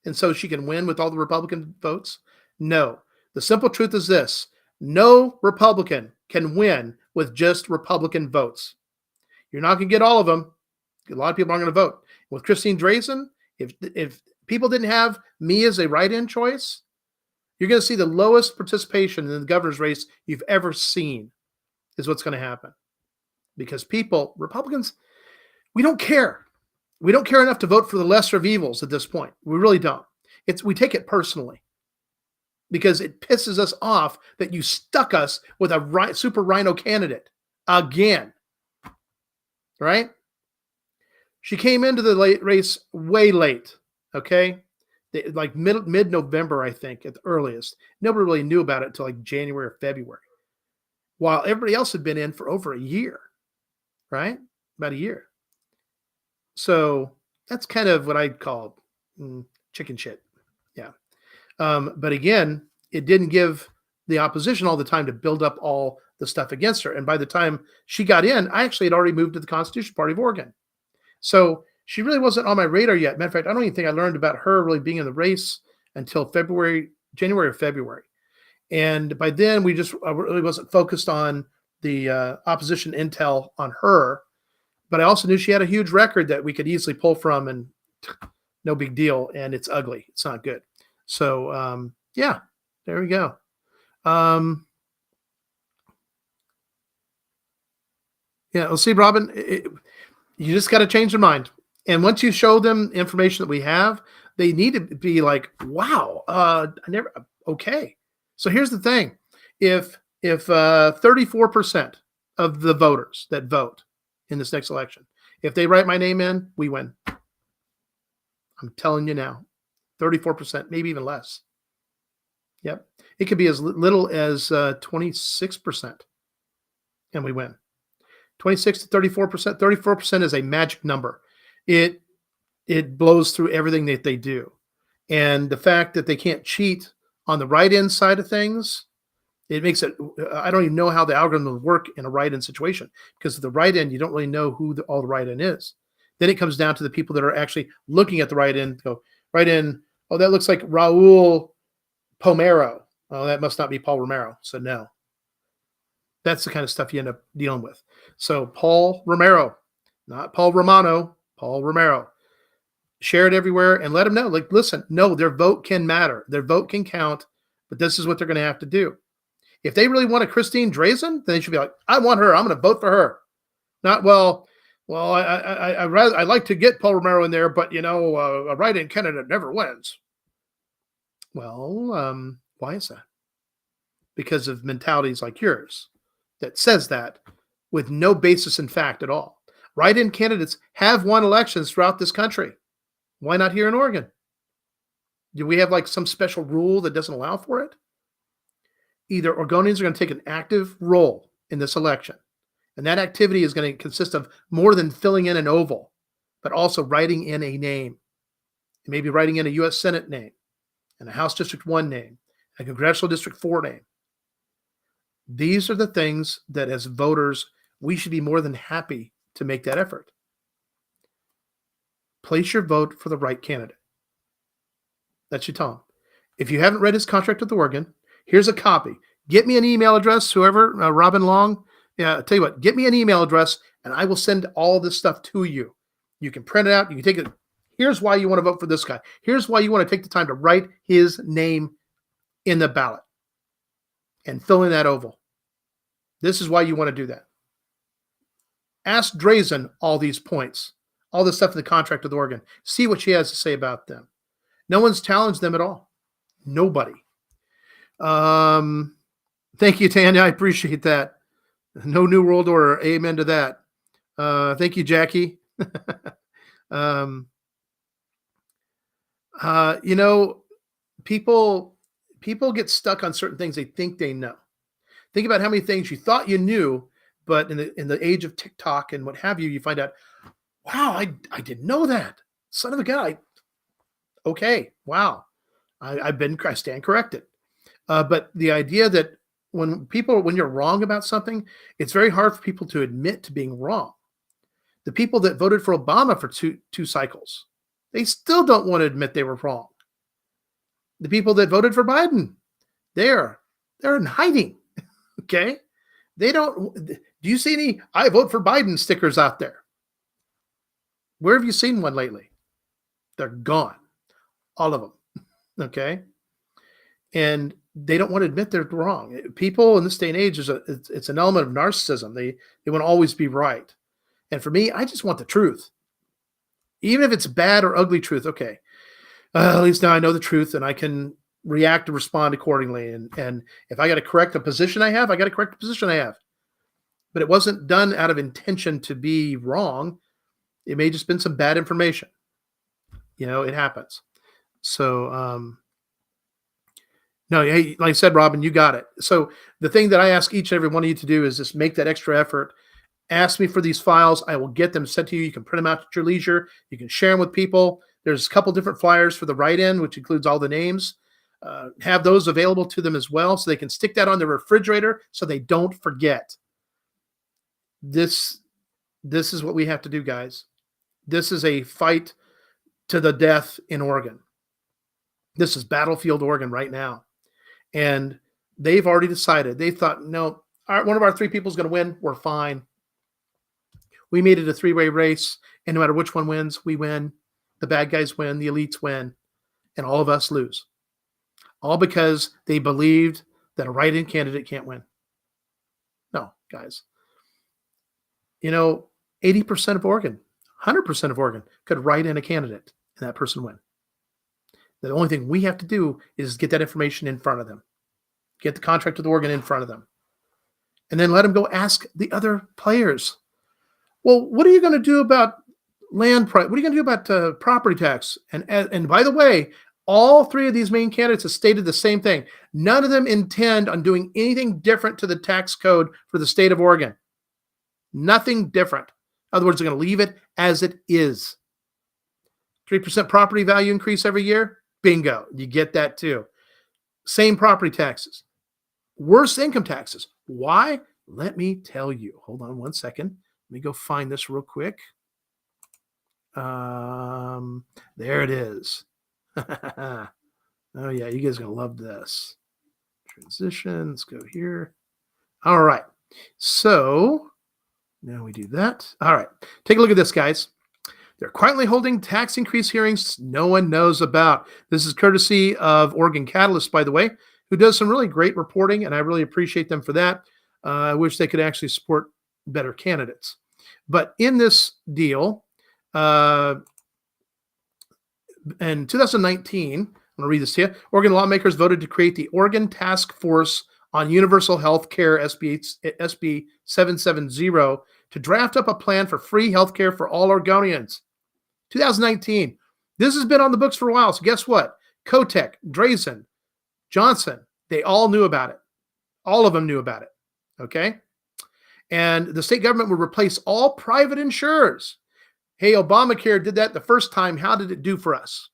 Speaker 1: And so she can win with all the Republican votes? No. The simple truth is this: no Republican can win with just Republican votes. You're not going to get all of them. A lot of people aren't going to vote. With Christine Drazan, if people didn't have me as a write-in choice, you're going to see the lowest participation in the governor's race you've ever seen is what's going to happen. Because people, Republicans, we don't care. We don't care enough to vote for the lesser of evils at this point. We really don't. We take it personally because it pisses us off that you stuck us with a super rhino candidate again. Right? She came into the race way late. Okay. Like mid-November, I think, at the earliest. Nobody really knew about it until like January or February, while everybody else had been in for over a year, right? About a year. So that's kind of what I'd call chicken shit. Yeah. But again, it didn't give the opposition all the time to build up all the stuff against her. And by the time she got in, I actually had already moved to the Constitution Party of Oregon. So she really wasn't on my radar yet. Matter of fact, I don't even think I learned about her really being in the race until January or February. And by then, I really wasn't focused on the opposition intel on her. But I also knew she had a huge record that we could easily pull from, and no big deal. And it's ugly. It's not good. So, yeah, there we go. Yeah, well, see, Robin, you just got to change their mind. And once you show them information that we have, they need to be like, wow, okay. So here's the thing. If 34% of the voters that vote in this next election, if they write my name in, we win. I'm telling you now, 34%, maybe even less. Yep. It could be as little as 26%, and we win. 26 to 34%. 34% is a magic number. It blows through everything that they do. And the fact that they can't cheat on the write-in side of things, it makes it, I don't even know how the algorithm will work in a write-in situation, because the write-in, you don't really know who all the write-in is. Then it comes down to the people that are actually looking at the write-in, go, write-in, oh, that looks like Raul Pomero. Oh, that must not be Paul Romero. So no. That's the kind of stuff you end up dealing with. So Paul Romero, not Paul Romano, Paul Romero. Share it everywhere and let them know. Like, listen, no, their vote can matter. Their vote can count, but this is what they're going to have to do. If they really want a Christine Drazan, then they should be like, I want her. I'm going to vote for her. Not, I like to get Paul Romero in there, but, a write-in candidate never wins. Well, why is that? Because of mentalities like yours that says that with no basis in fact at all. Write-in candidates have won elections throughout this country. Why not here in Oregon? Do we have like some special rule that doesn't allow for it? Either Oregonians are going to take an active role in this election, and that activity is going to consist of more than filling in an oval, but also writing in a name. Maybe writing in a U.S. Senate name, and a House District 1 name, a Congressional District 4 name. These are the things that as voters, we should be more than happy to make that effort. Place your vote for the right candidate. That you tell them. If you haven't read his contract with Oregon, here's a copy. Get me an email address, whoever, Robin Long. Yeah, I'll tell you what, get me an email address, and I will send all this stuff to you. You can print it out. You can take it. Here's why you want to vote for this guy. Here's why you want to take the time to write his name in the ballot and fill in that oval. This is why you want to do that. Ask Drazan all these points, all this stuff in the contract with Oregon. See what she has to say about them. No one's challenged them at all. Nobody. Thank you, Tanya. I appreciate that. No New World Order. Amen to that. Thank you, Jackie. People get stuck on certain things they think they know. Think about how many things you thought you knew, but in the age of TikTok and what have you, you find out, wow, I didn't know that. Son of a gun. Okay, wow. I stand corrected. But the idea that when you're wrong about something, it's very hard for people to admit to being wrong. The people that voted for Obama for two cycles, they still don't want to admit they were wrong. The people that voted for Biden, they're in hiding. Okay, they don't. Do you see any "I vote for Biden" stickers out there? Where have you seen one lately? They're gone, all of them. Okay, and they don't want to admit they're wrong. People in this day and age, it's an element of narcissism. They want to always be right. And for me, I just want the truth, even if it's bad or ugly truth. Okay, at least now I know the truth, and I can react and respond accordingly. And if I got to correct a position I have, I got to correct the position I have. But it wasn't done out of intention to be wrong. It may just been some bad information. It happens. So, no, hey, like I said, Robin, you got it. So the thing that I ask each and every one of you to do is just make that extra effort. Ask me for these files. I will get them sent to you. You can print them out at your leisure. You can share them with people. There's a couple different flyers for the write-in, which includes all the names. Have those available to them as well, so they can stick that on their refrigerator so they don't forget. This is what we have to do, guys. This is a fight to the death in Oregon. This is battlefield Oregon right now. And they've already decided. They thought, no, one of our three people is going to win. We're fine. We made it a three-way race, and no matter which one wins, we win. The bad guys win, the elites win, and all of us lose. All because they believed that a write-in candidate can't win. No, guys. 80% of Oregon, 100% of Oregon could write in a candidate and that person win. The only thing we have to do is get that information in front of them. Get the contract with Oregon in front of them. And then let them go ask the other players. Well, what are you going to do about land price? What are you going to do about property tax? And by the way, all three of these main candidates have stated the same thing. None of them intend on doing anything different to the tax code for the state of Oregon. Nothing different. In other words, they're going to leave it as it is. 3% property value increase every year. Bingo. You get that too. Same property taxes. Worse income taxes. Why? Let me tell you. Hold on one second. Let me go find this real quick. There it is. Oh yeah, you guys are going to love this. Transition. Let's go here. All right. So now we do that. All right. Take a look at this, guys. They're quietly holding tax increase hearings no one knows about. This is courtesy of Oregon Catalyst, by the way, who does some really great reporting, and I really appreciate them for that. I wish they could actually support better candidates. But in this deal, in 2019, I'm going to read this to you. Oregon lawmakers voted to create the Oregon Task Force on Universal Health Care, SB 770, to draft up a plan for free health care for all Oregonians. 2019. This has been on the books for a while. So guess what? Kotek, Drazen, Johnson, they all knew about it. All of them knew about it. Okay? And the state government would replace all private insurers. Hey, Obamacare did that the first time. How did it do for us?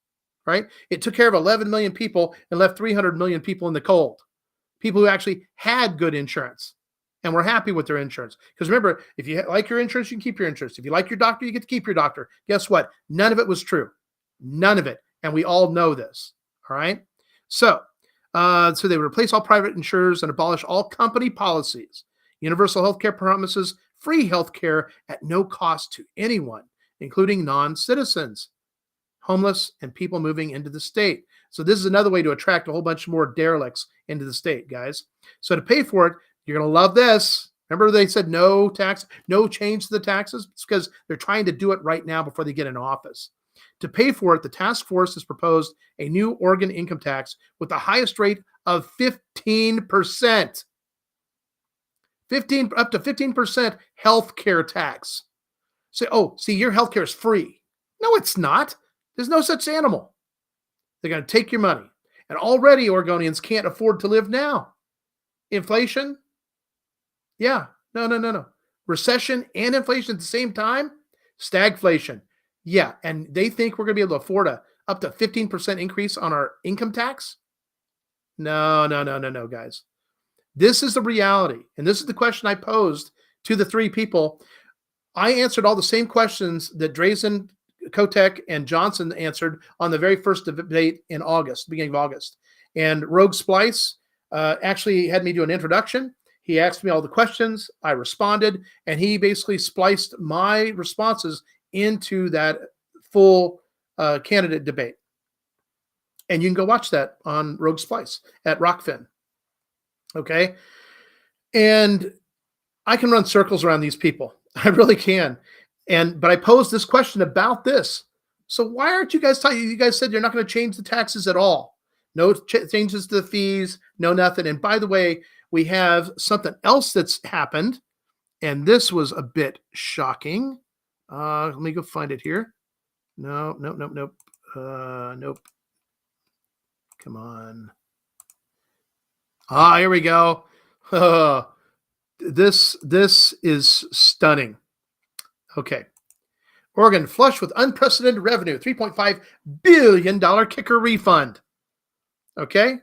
Speaker 1: Right? It took care of 11 million people and left 300 million people in the cold. People who actually had good insurance and were happy with their insurance. Because remember, if you like your insurance, you can keep your insurance. If you like your doctor, you get to keep your doctor. Guess what? None of it was true. None of it. And we all know this. All right? So they would replace all private insurers and abolish all company policies. Universal health care promises free health care at no cost to anyone, including non-citizens, homeless, and people moving into the state. So this is another way to attract a whole bunch more derelicts into the state, guys. So to pay for it, you're going to love this. Remember they said no tax, no change to the taxes? It's because they're trying to do it right now before they get in office. To pay for it, the task force has proposed a new Oregon income tax with the highest rate of 15%. Up to 15% health care tax. So, your health care is free. No, it's not. There's no such animal. They're going to take your money. And already Oregonians can't afford to live now. Inflation? Yeah. No. Recession and inflation at the same time? Stagflation. Yeah. And they think we're going to be able to afford up to 15% increase on our income tax? No, guys. This is the reality. And this is the question I posed to the three people. I answered all the same questions that Drazen, Kotek, and Johnson answered on the very first debate in August, beginning of August. And Rogue Splice actually had me do an introduction. He asked me all the questions. I responded, and he basically spliced my responses into that full candidate debate. And you can go watch that on Rogue Splice at Rockfin. Okay. And I can run circles around these people. I really can. But I posed this question about this. So why aren't you guys talking? You guys said you're not going to change the taxes at all. No changes to the fees, no nothing. And by the way, we have something else that's happened. And this was a bit shocking. Let me go find it here. Nope. Nope. Come on. Here we go. This is stunning. Okay. Oregon flush with unprecedented revenue, $3.5 billion kicker refund. Okay?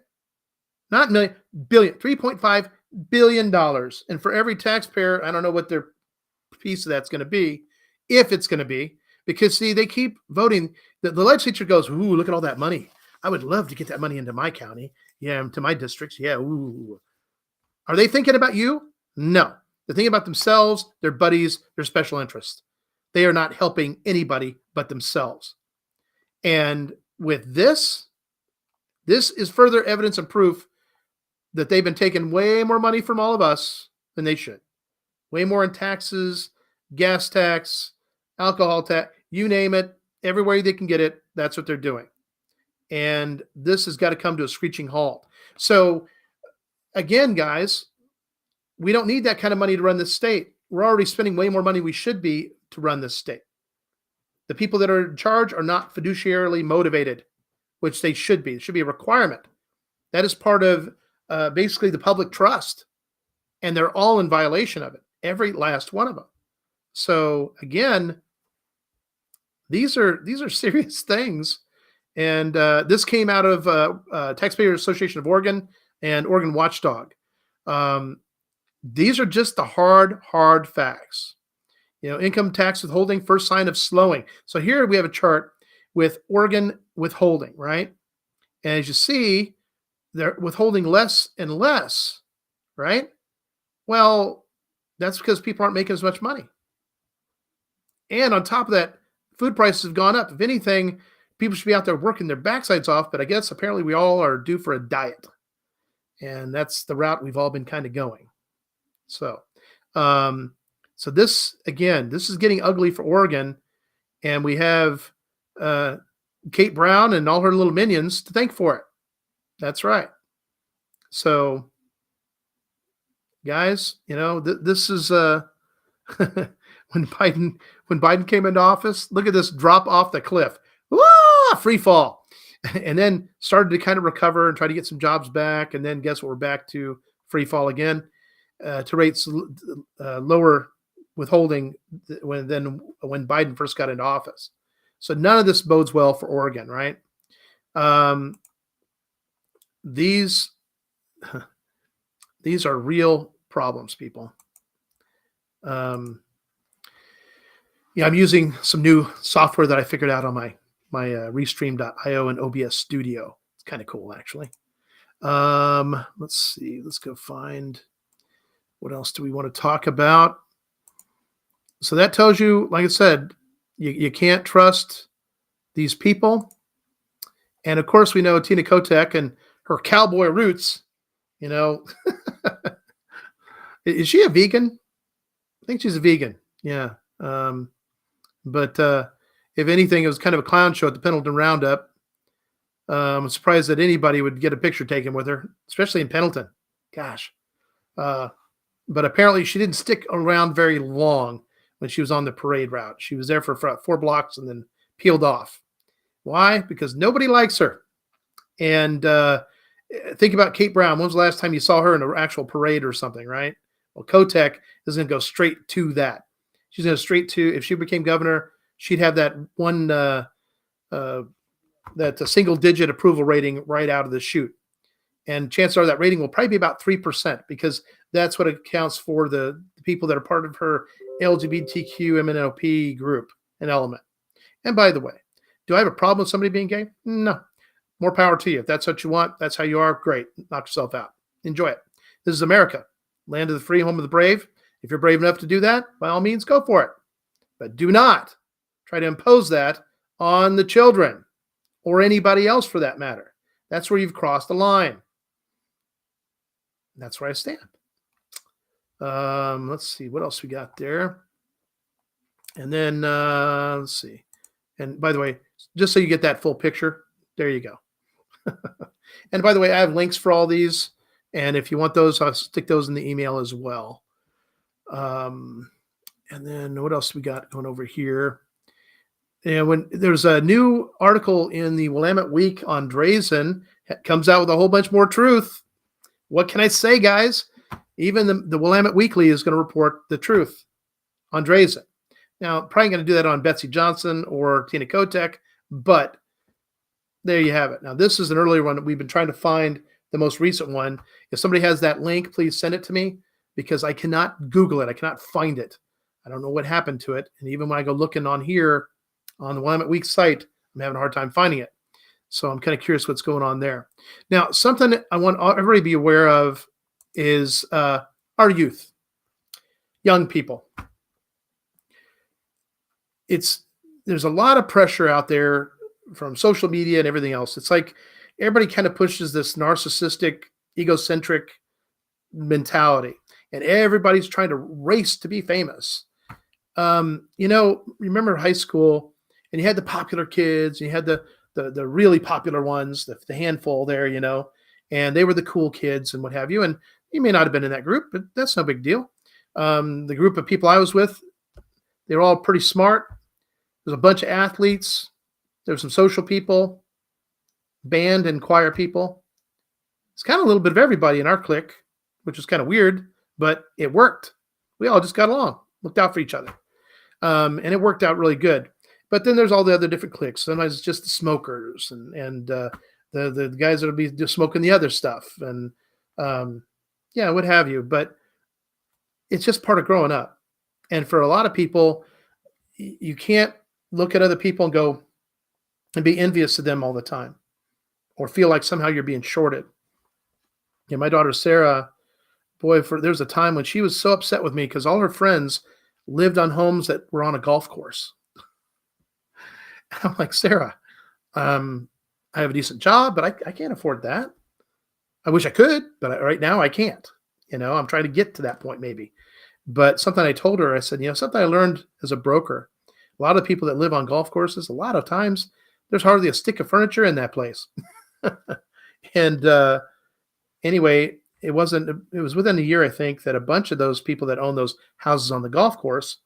Speaker 1: Not million, billion, $3.5 billion. And for every taxpayer, I don't know what their piece of that's going to be, if it's going to be, because see, they keep voting. The legislature goes, ooh, look at all that money. I would love to get that money into my county. Yeah, to my districts. Yeah, ooh. Are they thinking about you? No. They're thinking about themselves, their buddies, their special interests. They are not helping anybody but themselves. And with this is further evidence and proof that they've been taking way more money from all of us than they should. Way more in taxes, gas tax, alcohol tax, you name it, everywhere they can get it, that's what they're doing. And this has got to come to a screeching halt. So again, guys, we don't need that kind of money to run this state. We're already spending way more money we should be to run this state. The people that are in charge are not fiduciarily motivated, which they should be. It should be a requirement. That is part of basically the public trust. And they're all in violation of it, every last one of them. So again, these are serious things. And this came out of Taxpayer Association of Oregon and Oregon Watchdog. These are just the hard facts. You know, income tax withholding, first sign of slowing. So here we have a chart with Oregon withholding, right? And as you see, they're withholding less and less, right? Well, that's because people aren't making as much money. And on top of that, food prices have gone up. If anything, people should be out there working their backsides off, but I guess apparently we all are due for a diet. And that's the route we've all been kind of going. So, so this, again, this is getting ugly for Oregon, and we have Kate Brown and all her little minions to thank for it. That's right. So, guys, you know, this is when Biden came into office. Look at this drop off the cliff, free fall, and then started to kind of recover and try to get some jobs back, and then guess what? We're back to free fall again. To rates lower withholding than when Biden first got into office. So none of this bodes well for Oregon, right? These are real problems, people. Yeah, I'm using some new software that I figured out on my Restream.io and OBS Studio. It's kind of cool, actually. Let's see. Let's go find. What else do we want to talk about? So that tells you, like I said, you can't trust these people. And of course, we know Tina Kotek and her cowboy roots. You know, is she a vegan? I think she's a vegan. Yeah. But if anything, it was kind of a clown show at the Pendleton Roundup. I'm surprised that anybody would get a picture taken with her, especially in Pendleton. Gosh. But apparently she didn't stick around very long when she was on the parade route. She was there for 4 blocks and then peeled off. Why? Because nobody likes her. And think about Kate Brown. When was the last time you saw her in an actual parade or something, right? Well, Kotek is going to go straight to that. She's going to straight to, if she became governor, she'd have that one, that single-digit approval rating right out of the chute. And chances are that rating will probably be about 3% because that's what accounts for the people that are part of her LGBTQ MNOP group and element. And by the way, do I have a problem with somebody being gay? No. More power to you. If that's what you want, that's how you are, great. Knock yourself out. Enjoy it. This is America, land of the free, home of the brave. If you're brave enough to do that, by all means, go for it. But do not try to impose that on the children or anybody else for that matter. That's where you've crossed the line. That's where I stand. Let's see what else we got there. And then let's see. And by the way, just so you get that full picture, there you go. And by the way, I have links for all these. And if you want those, I'll stick those in the email as well. And then what else we got going over here? And when there's a new article in the Willamette Week on Drazen, it comes out with a whole bunch more truth. What can I say, guys? Even the Willamette Weekly is going to report the truth on Drazen. Now, probably going to do that on Betsy Johnson or Tina Kotek, but there you have it. Now, this is an earlier one that we've been trying to find the most recent one. If somebody has that link, please send it to me because I cannot Google it. I cannot find it. I don't know what happened to it. And even when I go looking on here on the Willamette Week site, I'm having a hard time finding it. So I'm kind of curious what's going on there. Now, something I want everybody to be aware of is our youth, young people. There's a lot of pressure out there from social media and everything else. It's like everybody kind of pushes this narcissistic, egocentric mentality, and everybody's trying to race to be famous. Remember high school, and you had the popular kids, and you had the really popular ones, the handful there, and they were the cool kids and what have you. And you may not have been in that group, but that's no big deal. The group of people I was with, they were all pretty smart. There's a bunch of athletes. There's some social people, band and choir people. It's kind of a little bit of everybody in our clique, which is kind of weird, but it worked. We all just got along, looked out for each other. And it worked out really good. But then there's all the other different cliques. Sometimes it's just the smokers and the guys that will be just smoking the other stuff and what have you. But it's just part of growing up. And for a lot of people, you can't look at other people and go and be envious of them all the time or feel like somehow you're being shorted. My daughter, Sarah, boy, there's a time when she was so upset with me because all her friends lived on homes that were on a golf course. I'm like, Sarah, I have a decent job, but I can't afford that. I wish I could, but right now I can't. I'm trying to get to that point maybe. But something I told her, I said, something I learned as a broker, a lot of people that live on golf courses, a lot of times there's hardly a stick of furniture in that place. And anyway, it was within a year, I think, that a bunch of those people that own those houses on the golf course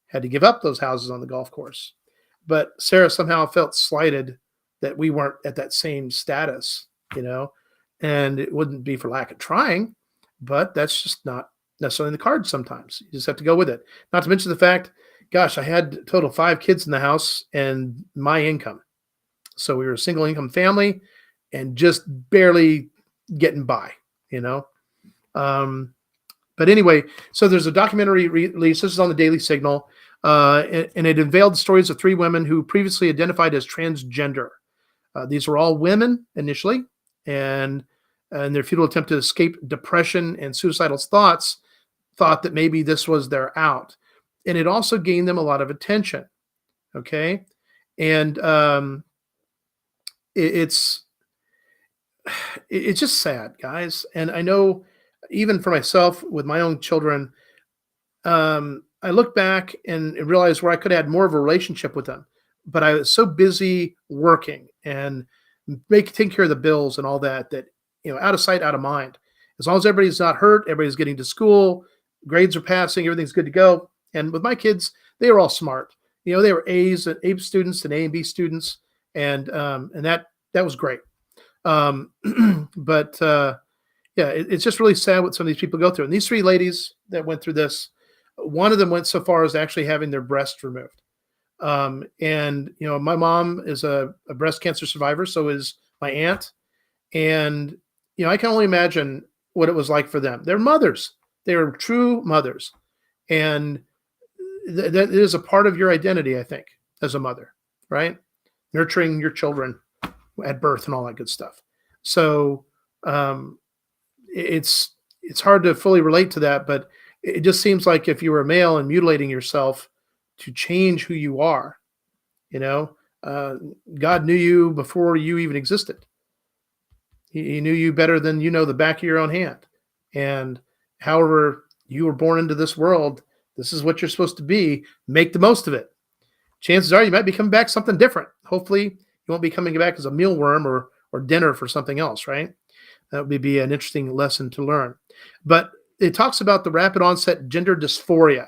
Speaker 1: had to give up those houses on the golf course. But Sarah somehow felt slighted that we weren't at that same status, and it wouldn't be for lack of trying, but that's just not necessarily in the cards sometimes. You just have to go with it. Not to mention the fact, gosh, I had a total of 5 kids in the house and my income. So we were a single income family and just barely getting by, But anyway, so there's a documentary release. This is on the Daily Signal. And it unveiled the stories of 3 women who previously identified as transgender. These were all women initially, and their futile attempt to escape depression and suicidal thoughts thought that maybe this was their out. And it also gained them a lot of attention. Okay. And it's just sad, guys. And I know even for myself with my own children, I look back and realize where I could have had more of a relationship with them, but I was so busy working and taking care of the bills and all that, out of sight, out of mind. As long as everybody's not hurt, everybody's getting to school, grades are passing, everything's good to go. And with my kids, they were all smart. They were A students and A and B students. And that was great. But it's just really sad what some of these people go through. And these 3 ladies that went through this, one of them went so far as actually having their breast removed. And my mom is a breast cancer survivor. So is my aunt. And I can only imagine what it was like for them. They're mothers. They are true mothers, and that is a part of your identity, I think, as a mother, right? Nurturing your children at birth and all that good stuff. So um, it's hard to fully relate to that, but it just seems like if you were a male and mutilating yourself to change who you are, you know, uh, God knew you before you even existed. He knew you better than you know the back of your own hand. And however you were born into this world, this is what you're supposed to be. Make the most of it. Chances are you might be coming back something different. Hopefully, you won't be coming back as a mealworm or dinner for something else, right? That would be an interesting lesson to learn. But it talks about the rapid onset gender dysphoria.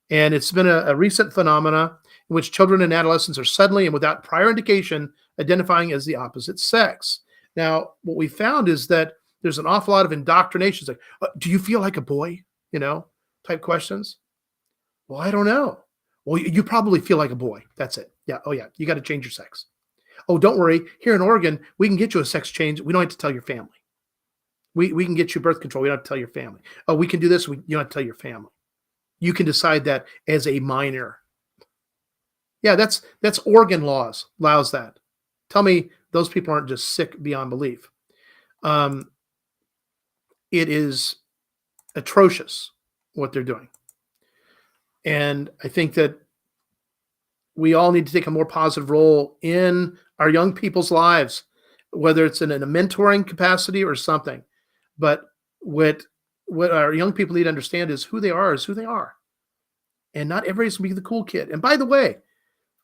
Speaker 1: And it's been a recent phenomena in which children and adolescents are suddenly and without prior indication identifying as the opposite sex. Now, what we found is that there's an awful lot of indoctrinations like, do you feel like a boy? Type questions. Well, I don't know. Well, you probably feel like a boy. That's it. Yeah. Oh, yeah. You got to change your sex. Oh, don't worry. Here in Oregon, we can get you a sex change. We don't have to tell your family. We can get you birth control. We don't have to tell your family. Oh, we can do this. You don't have to tell your family. You can decide that as a minor. Yeah, that's Oregon laws allows that. Tell me those people aren't just sick beyond belief. It is atrocious what they're doing. And I think that we all need to take a more positive role in our young people's lives, whether it's in a mentoring capacity or something. But what our young people need to understand is who they are is who they are. And not everybody's going to be the cool kid. And by the way,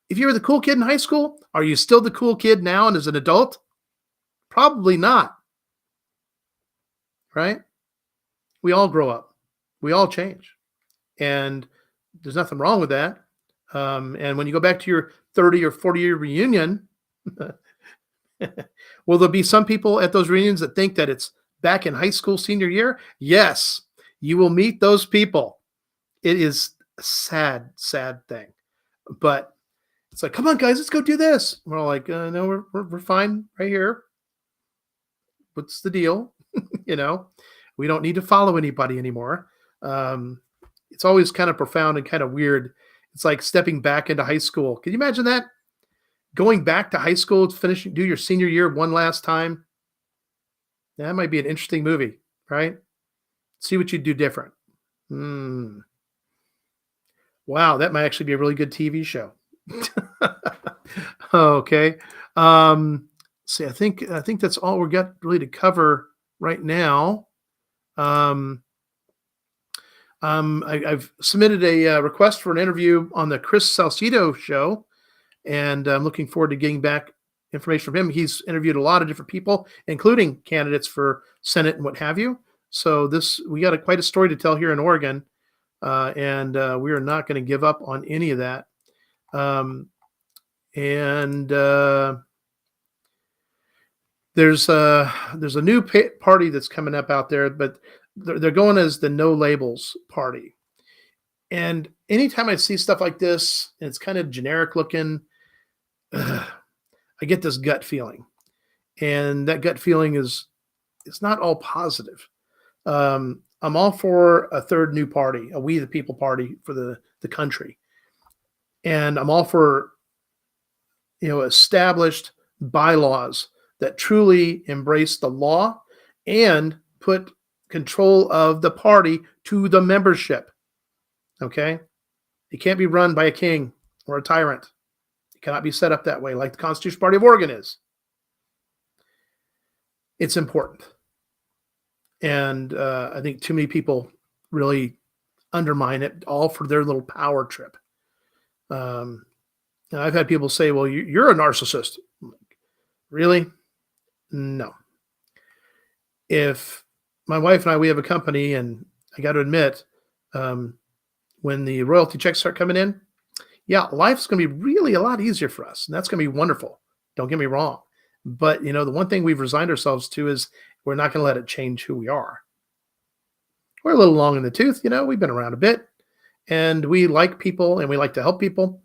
Speaker 1: if you were the cool kid in high school, are you still the cool kid now and as an adult? Probably not. Right? We all grow up. We all change. And there's nothing wrong with that. And when you go back to your 30 or 40-year reunion, will there be some people at those reunions that think that it's back in high school senior year? Yes, you will meet those people. It is a sad, sad thing. But it's like, come on, guys, let's go do this. We're all like, no, we're fine right here. What's the deal? We don't need to follow anybody anymore. It's always kind of profound and kind of weird. It's like stepping back into high school. Can you imagine that? Going back to high school to do your senior year one last time. That might be an interesting movie, right? See what you do different. Wow, that might actually be a really good TV show. Okay. See, I think that's all we've got really to cover right now. I've submitted a request for an interview on the Chris Salcedo show, and I'm looking forward to getting back information from him. He's interviewed a lot of different people, including candidates for Senate and what have you. So we got quite a story to tell here in Oregon, and we are not going to give up on any of that. There's a new party that's coming up out there, but they're going as the No Labels Party. And anytime I see stuff like this, and it's kind of generic looking, I get this gut feeling. And that gut feeling it's not all positive. I'm all for a third new party, a We the People party for the country. And I'm all for, established bylaws that truly embrace the law and put control of the party to the membership. Okay? It can't be run by a king or a tyrant. It cannot be set up that way like the Constitutional Party of Oregon is. It's important. And I think too many people really undermine it all for their little power trip. And I've had people say, well, you're a narcissist. Really? No. If my wife and we have a company, and I got to admit, when the royalty checks start coming in, yeah, life's going to be really a lot easier for us. And that's going to be wonderful. Don't get me wrong. But, the one thing we've resigned ourselves to is we're not going to let it change who we are. We're a little long in the tooth. We've been around a bit, and we like people and we like to help people.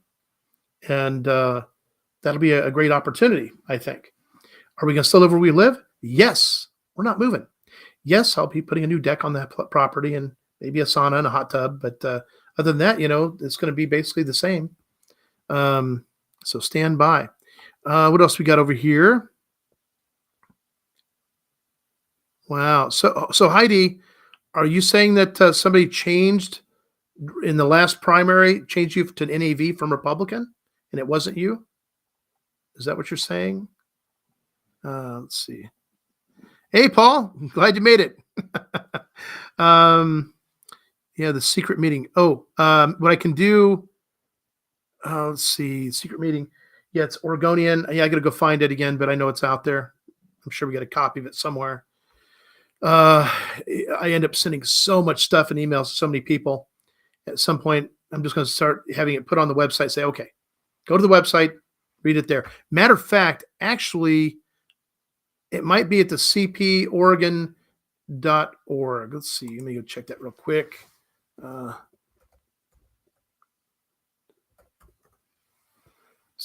Speaker 1: And that'll be a great opportunity, I think. Are we going to still live where we live? Yes. we're not moving. Yes, I'll be putting a new deck on that property and maybe a sauna and a hot tub, but other than that, it's going to be basically the same. So stand by. What else we got over here? Wow. So Heidi, are you saying that somebody changed in the last primary, changed you to an NAV from Republican, and it wasn't you? Is that what you're saying? Let's see. Hey, Paul, glad you made it. Yeah, the secret meeting. Oh, what I can do. Let's see, secret meeting. Yeah, it's Oregonian. Yeah, I got to go find it again, but I know it's out there. I'm sure we got a copy of it somewhere. I end up sending so much stuff and emails to so many people. At some point, I'm just going to start having it put on the website. Say, okay, go to the website, read it there. Matter of fact, actually, it might be at the cporegon.org. Let's see. Let me go check that real quick. Is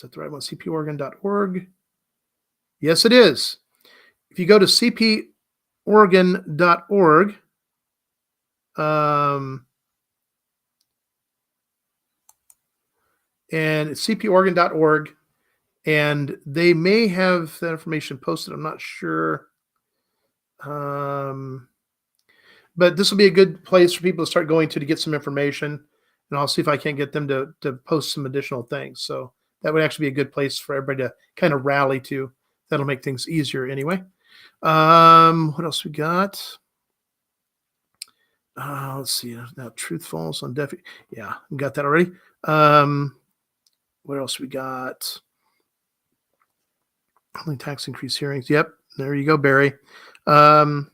Speaker 1: that the right one? cporegon.org. Yes, it is. If you go to cporegon.org, and it's cporegon.org, and they may have that information posted. I'm not sure. But this will be a good place for people to start going to get some information, and I'll see if I can't get them to post some additional things. So that would actually be a good place for everybody to kind of rally to. That'll make things easier anyway. What else we got? Let's see. Now, truth falls on deaf. Yeah, we got that already. What else we got? Only tax increase hearings. Yep, there you go, Barry. LaDonna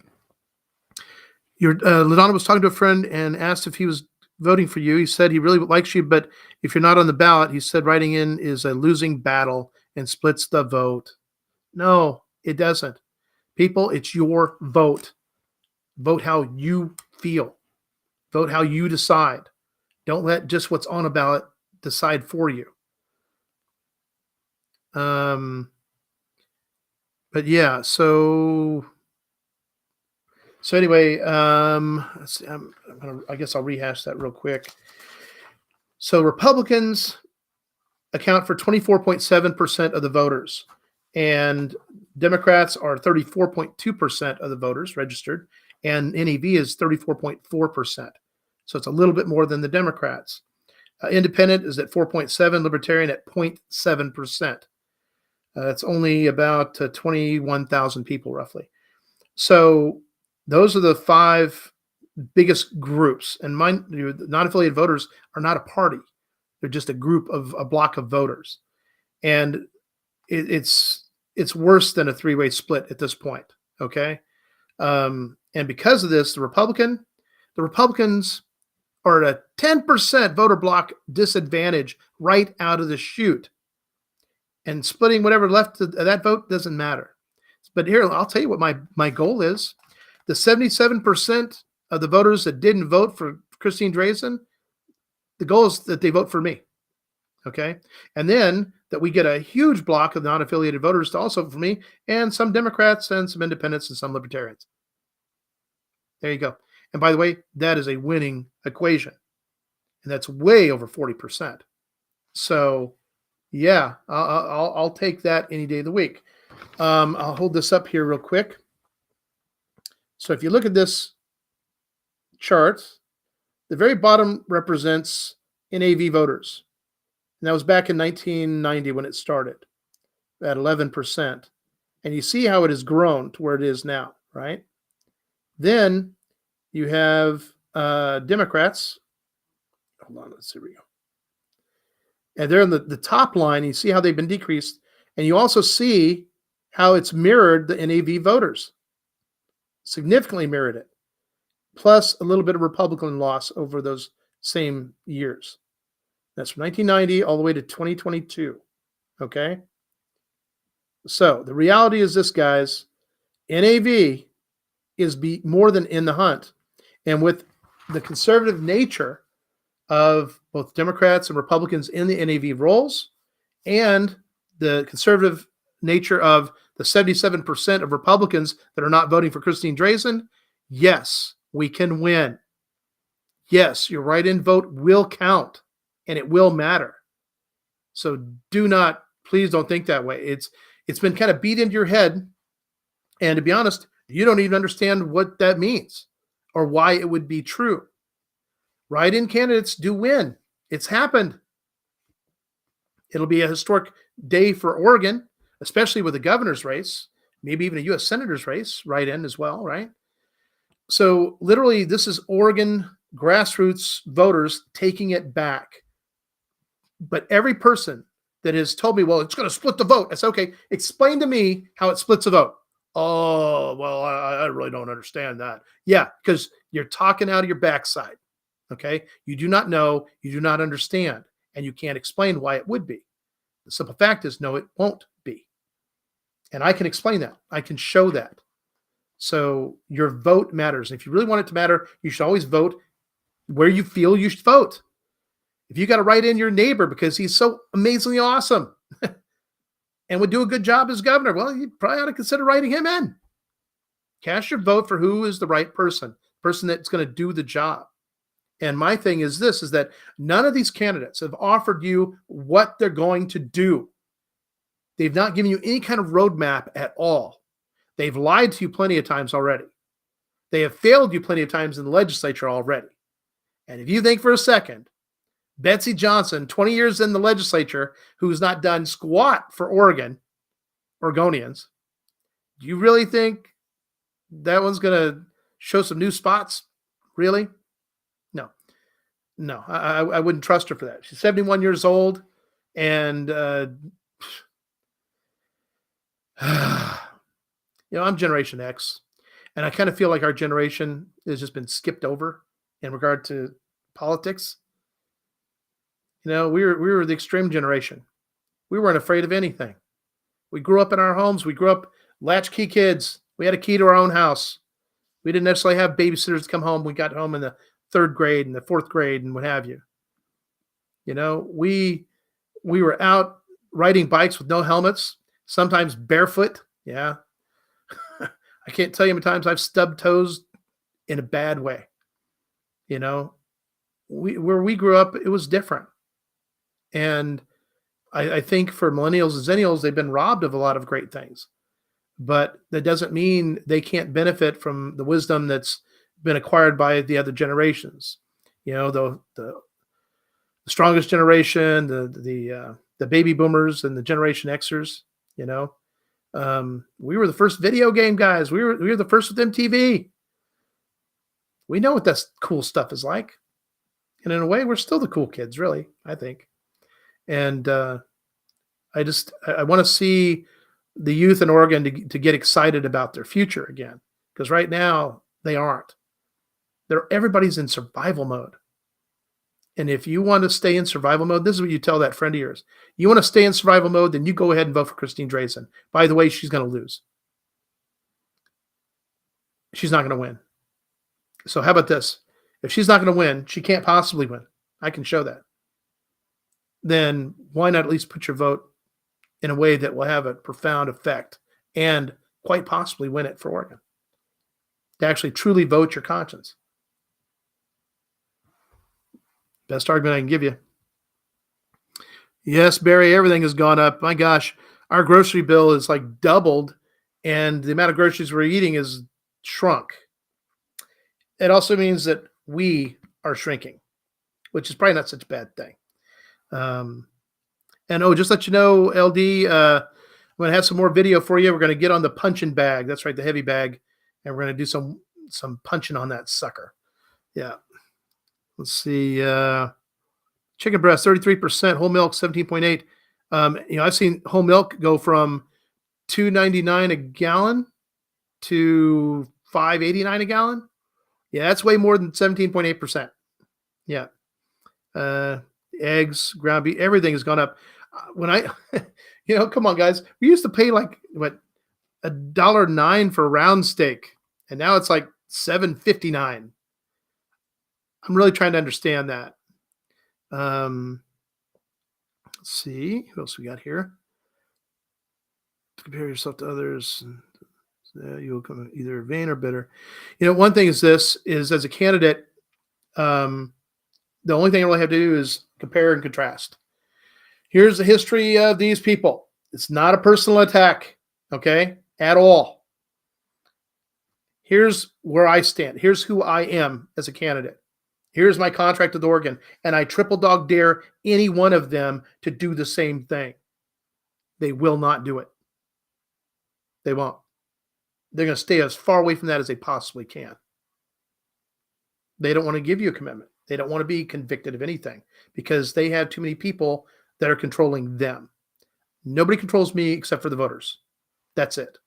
Speaker 1: was talking to a friend and asked if he was voting for you. He said he really likes you, but if you're not on the ballot, he said writing in is a losing battle and splits the vote. No, it doesn't. People, it's your vote. Vote how you feel. Vote how you decide. Don't let just what's on a ballot decide for you. But yeah, so anyway, let's see, I guess I'll rehash that real quick. So Republicans account for 24.7% of the voters, and Democrats are 34.2% of the voters registered, and NAV is 34.4%. So it's a little bit more than the Democrats. Independent is at 4.7%, Libertarian at 0.7%. That's only about 21,000 people roughly. So those are the five biggest groups. And mind you, non-affiliated voters are not a party. They're just a block of voters. And it's worse than a three-way split at this point. Okay. And because of this, the Republicans are at a 10% voter block disadvantage right out of the chute. And splitting whatever left of that vote doesn't matter. But here, I'll tell you what my goal is. The 77% of the voters that didn't vote for Christine Drazan, the goal is that they vote for me. Okay? And then that we get a huge block of non-affiliated voters to also vote for me, and some Democrats and some independents and some libertarians. There you go. And by the way, that is a winning equation. And that's way over 40%. So yeah, I'll take that any day of the week. I'll hold this up here real quick. So if you look at this chart, the very bottom represents NAV voters. And that was back in 1990 when it started at 11%. And you see how it has grown to where it is now, right? Then you have Democrats. Hold on, let's see. Here we go. And they're in the top line. You see how they've been decreased. And you also see how it's mirrored the NAV voters. Significantly mirrored it. Plus a little bit of Republican loss over those same years. That's from 1990 all the way to 2022. Okay? So the reality is this, guys. NAV is more than in the hunt. And with the conservative nature of both Democrats and Republicans in the NAV rolls, and the conservative nature of the 77% of Republicans that are not voting for Christine Drazan, yes, we can win. Yes, your write-in vote will count and it will matter. So please don't think that way. It's been kind of beat into your head. And to be honest, you don't even understand what that means or why it would be true. Write-in candidates do win. It's happened. It'll be a historic day for Oregon, especially with the governor's race, maybe even a U.S. senator's race, write-in as well, right? So literally, this is Oregon grassroots voters taking it back. But every person that has told me, well, it's going to split the vote. I said, okay, explain to me how it splits a vote. Oh, well, I really don't understand that. Yeah, because you're talking out of your backside. Okay. You do not know, you do not understand, and you can't explain why it would be. The simple fact is, no, it won't be. And I can explain that. I can show that. So your vote matters. If you really want it to matter, you should always vote where you feel you should vote. If you got to write in your neighbor because he's so amazingly awesome and would do a good job as governor, well, you probably ought to consider writing him in. Cast your vote for who is the right person that's going to do the job. And my thing is this, is that none of these candidates have offered you what they're going to do. They've not given you any kind of roadmap at all. They've lied to you plenty of times already. They have failed you plenty of times in the legislature already. And if you think for a second, Betsy Johnson, 20 years in the legislature, who's not done squat for Oregonians, do you really think that one's going to show some new spots? Really? No, I wouldn't trust her for that. She's 71 years old, and I'm Generation X, and I kind of feel like our generation has just been skipped over in regard to politics. We were the extreme generation. We weren't afraid of anything. We grew up in our homes. We grew up latchkey kids. We had a key to our own house. We didn't necessarily have babysitters come home. We got home in the third grade and the fourth grade and what have you. We were out riding bikes with no helmets, sometimes barefoot. Yeah. I can't tell you how many times I've stubbed toes in a bad way. Where we grew up, it was different. And I think for millennials and zennials, they've been robbed of a lot of great things. But that doesn't mean they can't benefit from the wisdom that's been acquired by the other generations. The strongest generation, the baby boomers and the Generation Xers. We were the first video game guys. We were the first with MTV. We know what that cool stuff is like, and in a way, we're still the cool kids, really. I think, and I want to see the youth in Oregon to get excited about their future again, because right now they aren't. Everybody's in survival mode. And if you want to stay in survival mode, this is what you tell that friend of yours. You want to stay in survival mode, then you go ahead and vote for Christine Drazan. By the way, she's going to lose. She's not going to win. So how about this? If she's not going to win, she can't possibly win. I can show that. Then why not at least put your vote in a way that will have a profound effect and quite possibly win it for Oregon? To actually truly vote your conscience. Best argument I can give you. Yes, Barry, everything has gone up. My gosh, our grocery bill is like doubled, and the amount of groceries we're eating is shrunk. It also means that we are shrinking, which is probably not such a bad thing. And just let you know, LD, I'm going to have some more video for you. We're going to get on the punching bag. That's right, the heavy bag. And we're going to do some punching on that sucker. Yeah. Let's see. Chicken breast, 33%. Whole milk, 17.8. I've seen whole milk go from $2.99 a gallon to $5.89 a gallon. Yeah, that's way more than 17.8%. Yeah. Eggs, ground beef, everything has gone up. Come on, guys. We used to pay like $1.09 for a round steak, and now it's like $7.59. I'm really trying to understand that. Let's see. What else we got here? compare yourself to others. You'll come either vain or bitter. One thing is this is as a candidate, um, the only thing I really have to do is compare and contrast. Here's the history of these people. It's not a personal attack, okay, at all. Here's where I stand. Here's who I am as a candidate. Here's my contract with Oregon, and I triple dog dare any one of them to do the same thing. They will not do it. They won't. They're going to stay as far away from that as they possibly can. They don't want to give you a commitment. They don't want to be convicted of anything because they have too many people that are controlling them. Nobody controls me except for the voters. That's it.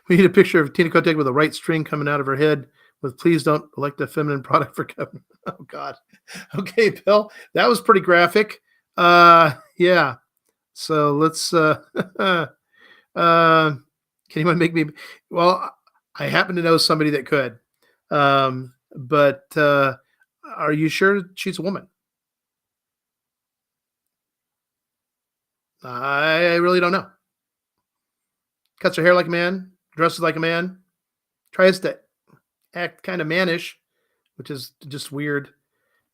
Speaker 1: We need a picture of Tina Kotek with a right string coming out of her head with "Please don't elect a feminine product for governor." Oh God. Okay, Bill, that was pretty graphic. Yeah. So let's. Can anyone make me? Well, I happen to know somebody that could. But are you sure she's a woman? I really don't know. Cuts her hair like a man, dresses like a man, tries to act kind of mannish, which is just weird.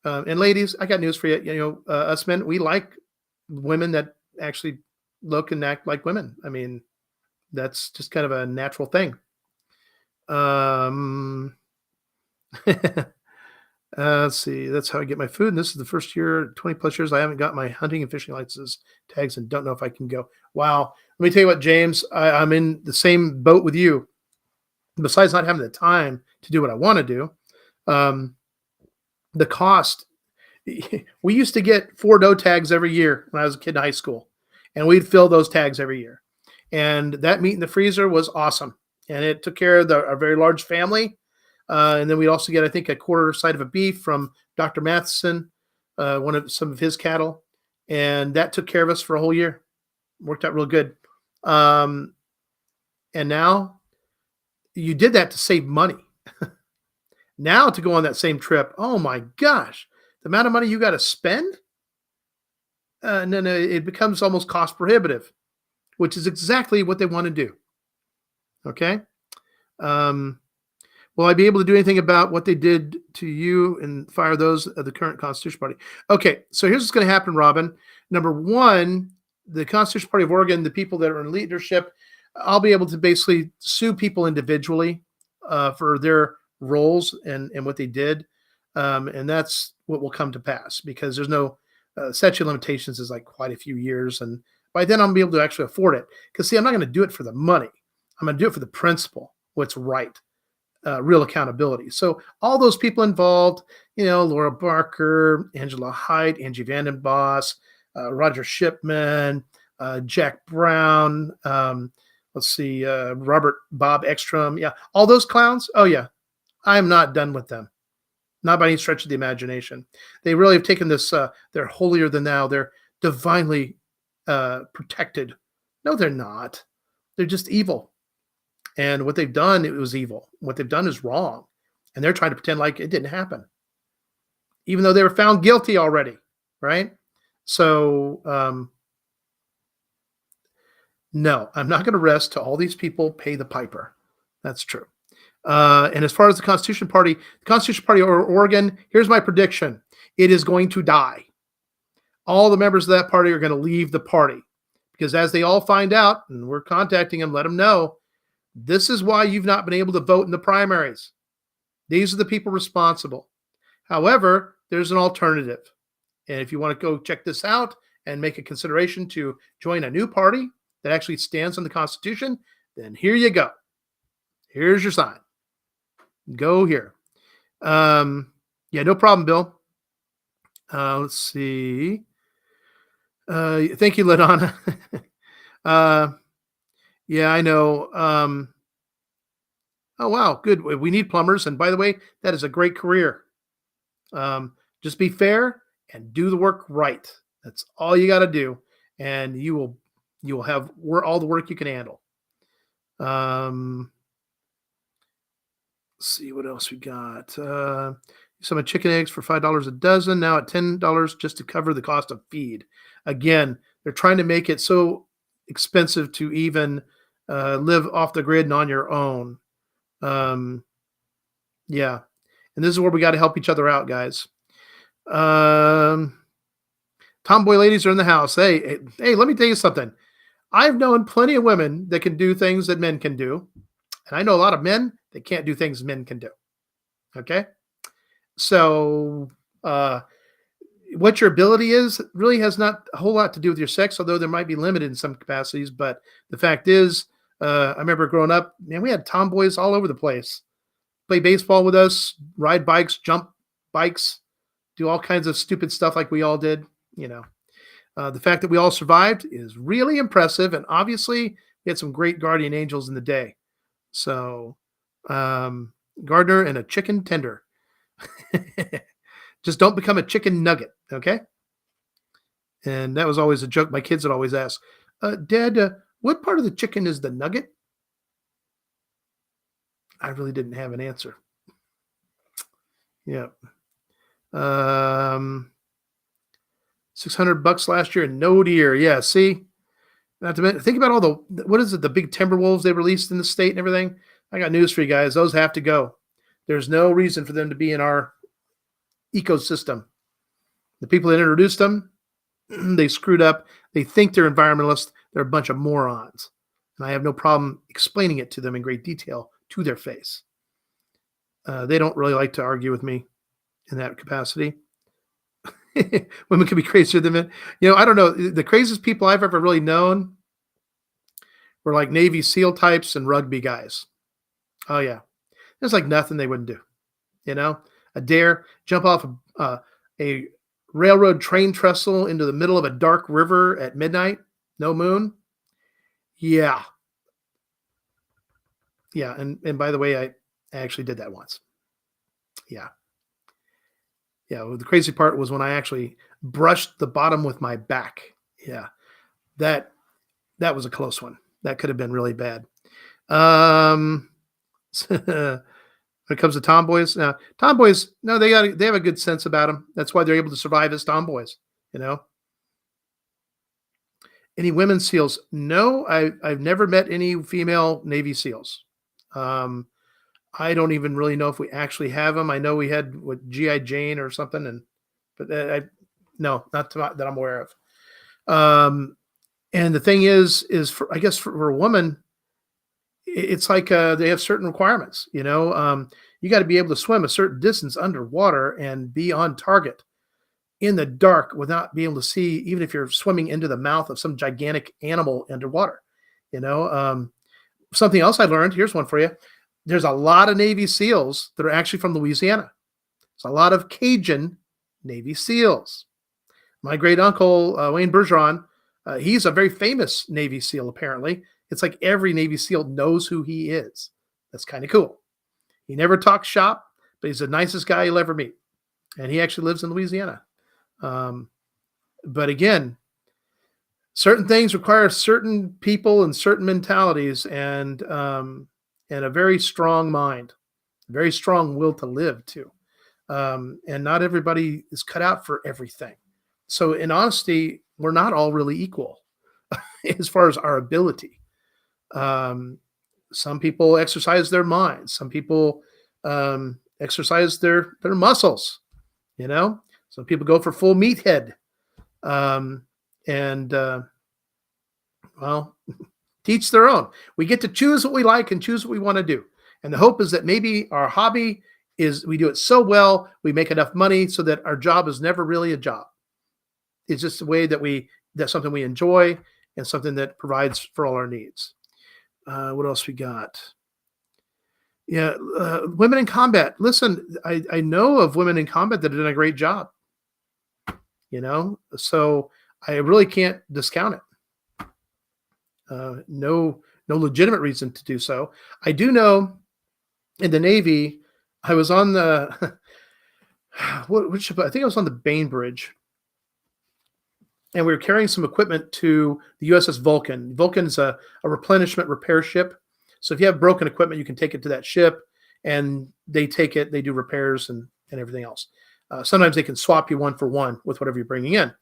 Speaker 1: And ladies, I got news for you. Us men, we like women that actually look and act like women. I mean, that's just kind of a natural thing. Let's see. That's how I get my food. And this is the first year, 20 plus years, I haven't got my hunting and fishing licenses tags and don't know if I can go. Wow. Let me tell you what, James, I'm in the same boat with you. Besides not having the time to do what I want to do, the cost. We used to get 4 doe tags every year when I was a kid in high school, and we'd fill those tags every year. And that meat in the freezer was awesome. And it took care of our very large family. And then we'd also get, I think, a quarter side of a beef from Dr. Matheson, some of his cattle. And that took care of us for a whole year. Worked out real good. And now you did that to save money. Now to go on that same trip, oh my gosh, the amount of money you got to spend, and then it becomes almost cost prohibitive, which is exactly what they want to do. Okay. Will I be able to do anything about what they did to you and fire those of the current Constitution Party? Okay, so here's what's going to happen, Robin. Number one, the Constitution Party of Oregon, the people that are in leadership, I'll be able to basically sue people individually for their roles and what they did. And that's what will come to pass because there's no statute of limitations is like quite a few years. And by then I'm going to be able to actually afford it. Because see, I'm not going to do it for the money. I'm going to do it for the principle, what's right. Real accountability. So all those people involved, Laura Barker, Angela Haidt, Angie Vandenboss, Roger Shipman, Jack Brown, let's see, Bob Ekstrom. Yeah, all those clowns. Oh yeah, I'm not done with them. Not by any stretch of the imagination. They really have taken this, they're holier than thou. They're divinely protected. No, they're not. They're just evil. And what they've done, it was evil. What they've done is wrong. And they're trying to pretend like it didn't happen, even though they were found guilty already, right? So, no, I'm not going to rest till all these people pay the piper. That's true. And as far as the Constitution Party of Oregon, here's my prediction. It is going to die. All the members of that party are going to leave the party because as they all find out, and we're contacting them, let them know, this is why you've not been able to vote in the primaries. These are the people responsible. However, there's an alternative. And if you want to go check this out and make a consideration to join a new party that actually stands on the Constitution, then here you go. Here's your sign. Go here. Yeah, no problem, Bill. Let's see. Thank you, LaDonna. Yeah, I know. Oh, wow. Good. We need plumbers. And by the way, that is a great career. Just be fair and do the work right. That's all you got to do. And you will have all the work you can handle. Let's see what else we got. You Some of chicken eggs for $5 a dozen, now at $10 just to cover the cost of feed. Again, they're trying to make it so expensive to even live off the grid and on your own. Um, yeah. And this is where we got to help each other out, guys. Tomboy ladies are in the house. Hey, let me tell you something. I've known plenty of women that can do things that men can do. And I know a lot of men that can't do things men can do. Okay. So, what your ability is really has not a whole lot to do with your sex, although there might be limited in some capacities. But the fact is, I remember growing up, man, we had tomboys all over the place. Play baseball with us, ride bikes, jump bikes, do all kinds of stupid stuff like we all did. The fact that we all survived is really impressive. And obviously, we had some great guardian angels in the day. So, Gardner and a chicken tender. Just don't become a chicken nugget, okay? And that was always a joke my kids would always ask, Dad, what part of the chicken is the nugget? I really didn't have an answer. Yeah. $600 last year and no deer. Yeah, see? Not to mention, think about all what is it, the big timber wolves they released in the state and everything? I got news for you guys. Those have to go. There's no reason for them to be in our ecosystem. The people that introduced them, they screwed up. They think they're environmentalists. They're a bunch of morons. And I have no problem explaining it to them in great detail to their face. They don't really like to argue with me in that capacity. Women can be crazier than men. I don't know. The craziest people I've ever really known were like Navy SEAL types and rugby guys. Oh, yeah. There's like nothing they wouldn't do. A dare, jump off a railroad train trestle into the middle of a dark river at midnight, no moon. Yeah. Yeah. And by the way, I actually did that once. Yeah. Yeah. Well, the crazy part was when I actually brushed the bottom with my back. Yeah. That was a close one. That could have been really bad. When it comes to tomboys, no, they have a good sense about them. That's why they're able to survive as tomboys. Any women SEALs? No, I've never met any female Navy SEALs. I don't even really know if we actually have them. I know we had G.I. Jane or something, but no, not that I'm aware of. And the thing is I guess for a woman, it's like they have certain requirements. You got to be able to swim a certain distance underwater and be on target in the dark without being able to see, even if you're swimming into the mouth of some gigantic animal underwater. Something else I learned, here's one for you. There's a lot of Navy SEALs that are actually from Louisiana. There's a lot of Cajun Navy SEALs. My great uncle, Wayne Bergeron, he's a very famous Navy SEAL, apparently. It's like every Navy SEAL knows who he is. That's kind of cool. He never talks shop, but he's the nicest guy you'll ever meet. And he actually lives in Louisiana. But again, certain things require certain people and certain mentalities and a very strong mind, very strong will to live too. And not everybody is cut out for everything. So in honesty, we're not all really equal as far as our ability. Some people exercise their minds. Some people exercise their muscles. Some people go for full meathead. Well, teach their own. We get to choose what we like and choose what we want to do. And the hope is that maybe our hobby is we do it so well, we make enough money so that our job is never really a job. It's just a way that's something we enjoy and something that provides for all our needs. What else we got? Yeah, women in combat. Listen, I know of women in combat that have done a great job. So I really can't discount it. No legitimate reason to do so. I do know in the Navy, I was on the what ship? I think I was on the Bainbridge, and we were carrying some equipment to the USS Vulcan. Vulcan's a replenishment repair ship. So if you have broken equipment, you can take it to that ship, and they take it. They do repairs and and everything else. Sometimes they can swap you one for one with whatever you're bringing in.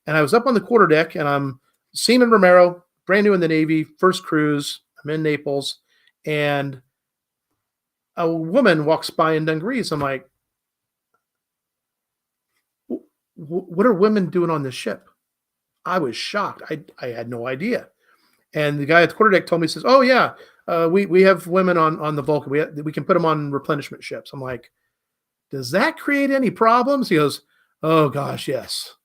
Speaker 1: And I was up on the quarterdeck, and I'm Seaman Romero, brand new in the Navy, first cruise. I'm in Naples, and a woman walks by in dungarees. I'm like, what are women doing on this ship? I was shocked. I had no idea. And the guy at the quarterdeck told me, he says, "Oh yeah, we have women on the Vulcan. We can put them on replenishment ships." I'm like, "Does that create any problems?" He goes, "Oh gosh, yes."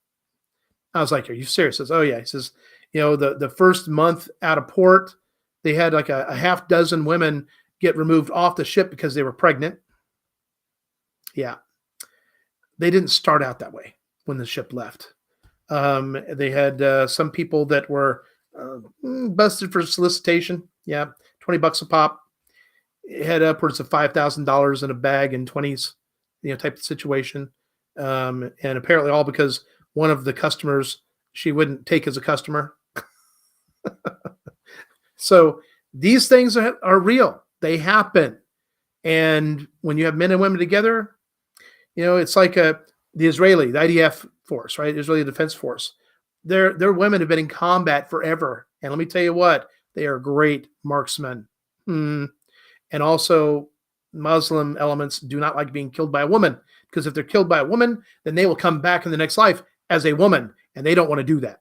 Speaker 1: I was like, "Are you serious?" He says, "Oh yeah." He says, the first month out of port, they had like a half dozen women get removed off the ship because they were pregnant. Yeah, they didn't start out that way when the ship left. They had some people that were busted for solicitation. Yeah, $20 a pop. It had upwards of $5,000 in a bag in 20s, type of situation. And apparently all because one of the customers she wouldn't take as a customer. So these things are real. They happen. And when you have men and women together, it's like the IDF force, right? Israeli Defense Force. Their women have been in combat forever. And let me tell you what, they are great marksmen. And also Muslim elements do not like being killed by a woman, because if they're killed by a woman, then they will come back in the next life as a woman, and they don't want to do that.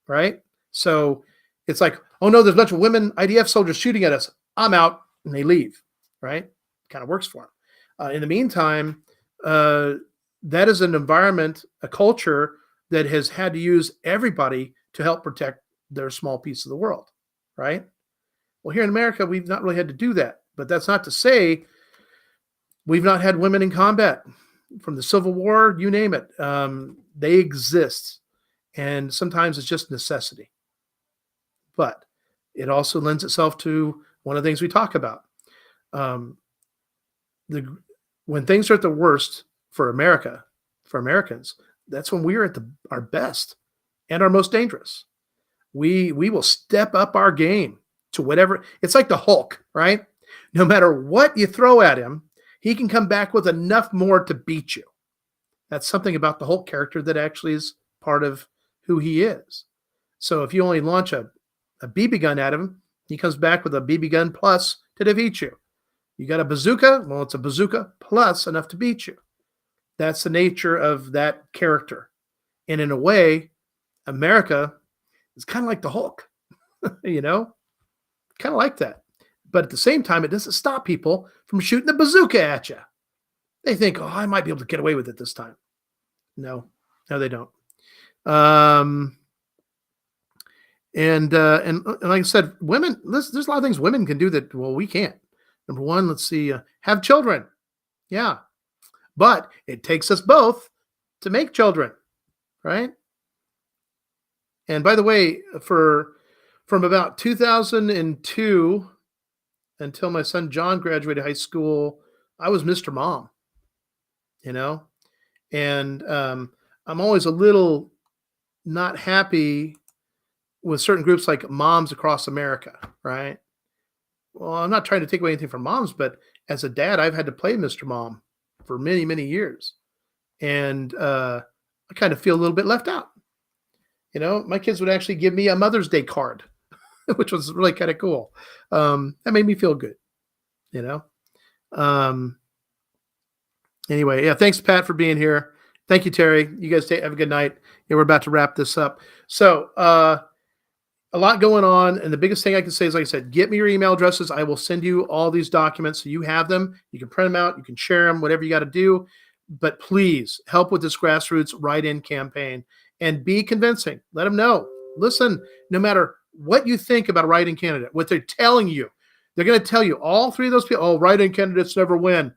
Speaker 1: Right? So it's like, oh no, there's a bunch of women IDF soldiers shooting at us. I'm out, and they leave. Right? Kind of works for them. In the meantime, that is an environment, a culture that has had to use everybody to help protect their small piece of the world, right? Well, here in America, we've not really had to do that, but that's not to say we've not had women in combat from the Civil War, you name it. They exist, and sometimes it's just necessity. But it also lends itself to one of the things we talk about. When things are at the worst for America, for Americans, that's when we're at our best and our most dangerous. We will step up our game to whatever. It's like the Hulk, right? No matter what you throw at him, he can come back with enough more to beat you. That's something about the Hulk character that actually is part of who he is. So if you only launch a BB gun at him, he comes back with a BB gun plus to defeat you. You got a bazooka? Well, it's a bazooka plus enough to beat you. That's the nature of that character. And in a way, America is kind of like the Hulk, kind of like that. But at the same time, it doesn't stop people from shooting the bazooka at you. They think, oh, I might be able to get away with it this time. No, they don't. And like I said, women, there's a lot of things women can do that, well, we can't. Number one, let's see, have children. Yeah. But it takes us both to make children, right? And by the way, from about 2002 until my son John graduated high school, I was Mr. Mom, and I'm always a little not happy with certain groups like Moms Across America, right? Well, I'm not trying to take away anything from moms, but as a dad, I've had to play Mr. Mom for many, many years. And I kind of feel a little bit left out. My kids would actually give me a Mother's Day card, which was really kind of cool. That made me feel good, Anyway, yeah, thanks, Pat, for being here. Thank you, Terry. You guys have a good night. Yeah, we're about to wrap this up. So a lot going on. And the biggest thing I can say is, like I said, get me your email addresses. I will send you all these documents so you have them. You can print them out. You can share them, whatever you got to do. But please help with this grassroots write-in campaign and be convincing. Let them know. Listen, no matter what you think about a write-in candidate, what they're telling you, they're going to tell you, all three of those people, oh, write-in candidates never win.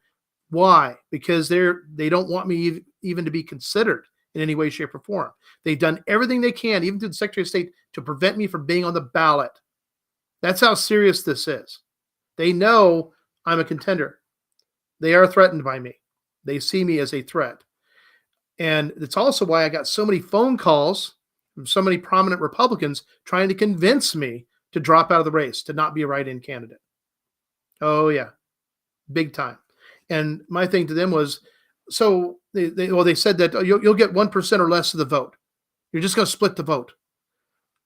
Speaker 1: Why? Because they don't want me even to be considered in any way, shape, or form. They've done everything they can, even to the Secretary of State, to prevent me from being on the ballot. That's how serious this is. They know I'm a contender. They are threatened by me. They see me as a threat. And it's also why I got so many phone calls from so many prominent Republicans trying to convince me to drop out of the race, to not be a write-in candidate. Oh, yeah. Big time. And my thing to them was, so they said that you'll get 1% or less of the vote. You're just going to split the vote.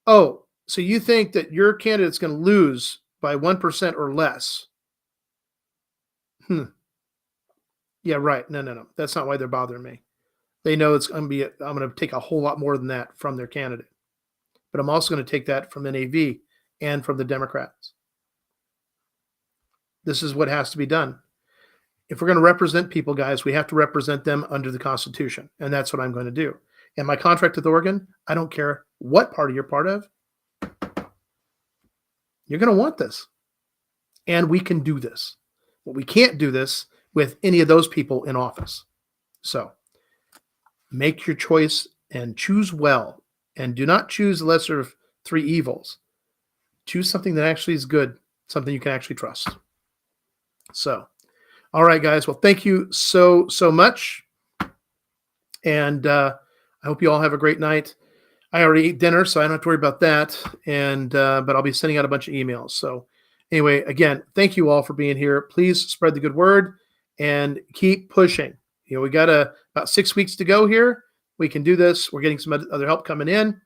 Speaker 1: Oh, so you think that your candidate's going to lose by 1% or less? Hmm. Yeah, right. No. That's not why they're bothering me. They know it's going to be, I'm going to take a whole lot more than that from their candidate. But I'm also going to take that from NAV and from the Democrats. This is what has to be done. If we're going to represent people, guys, we have to represent them under the Constitution. And that's what I'm going to do. And my contract with Oregon, I don't care what party you're part of. You're going to want this. And we can do this. But we can't do this with any of those people in office. So make your choice and choose well. And do not choose the lesser of three evils. Choose something that actually is good, something you can actually trust. So, all right, guys. Well, thank you so much. And I hope you all have a great night. I already ate dinner, so I don't have to worry about that. And but I'll be sending out a bunch of emails. So anyway, again, thank you all for being here. Please spread the good word and keep pushing. You know, we got about 6 weeks to go here. We can do this. We're getting some other help coming in.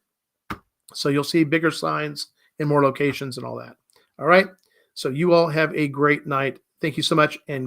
Speaker 1: So you'll see bigger signs in more locations and all that. All right. So you all have a great night. Thank you so much. And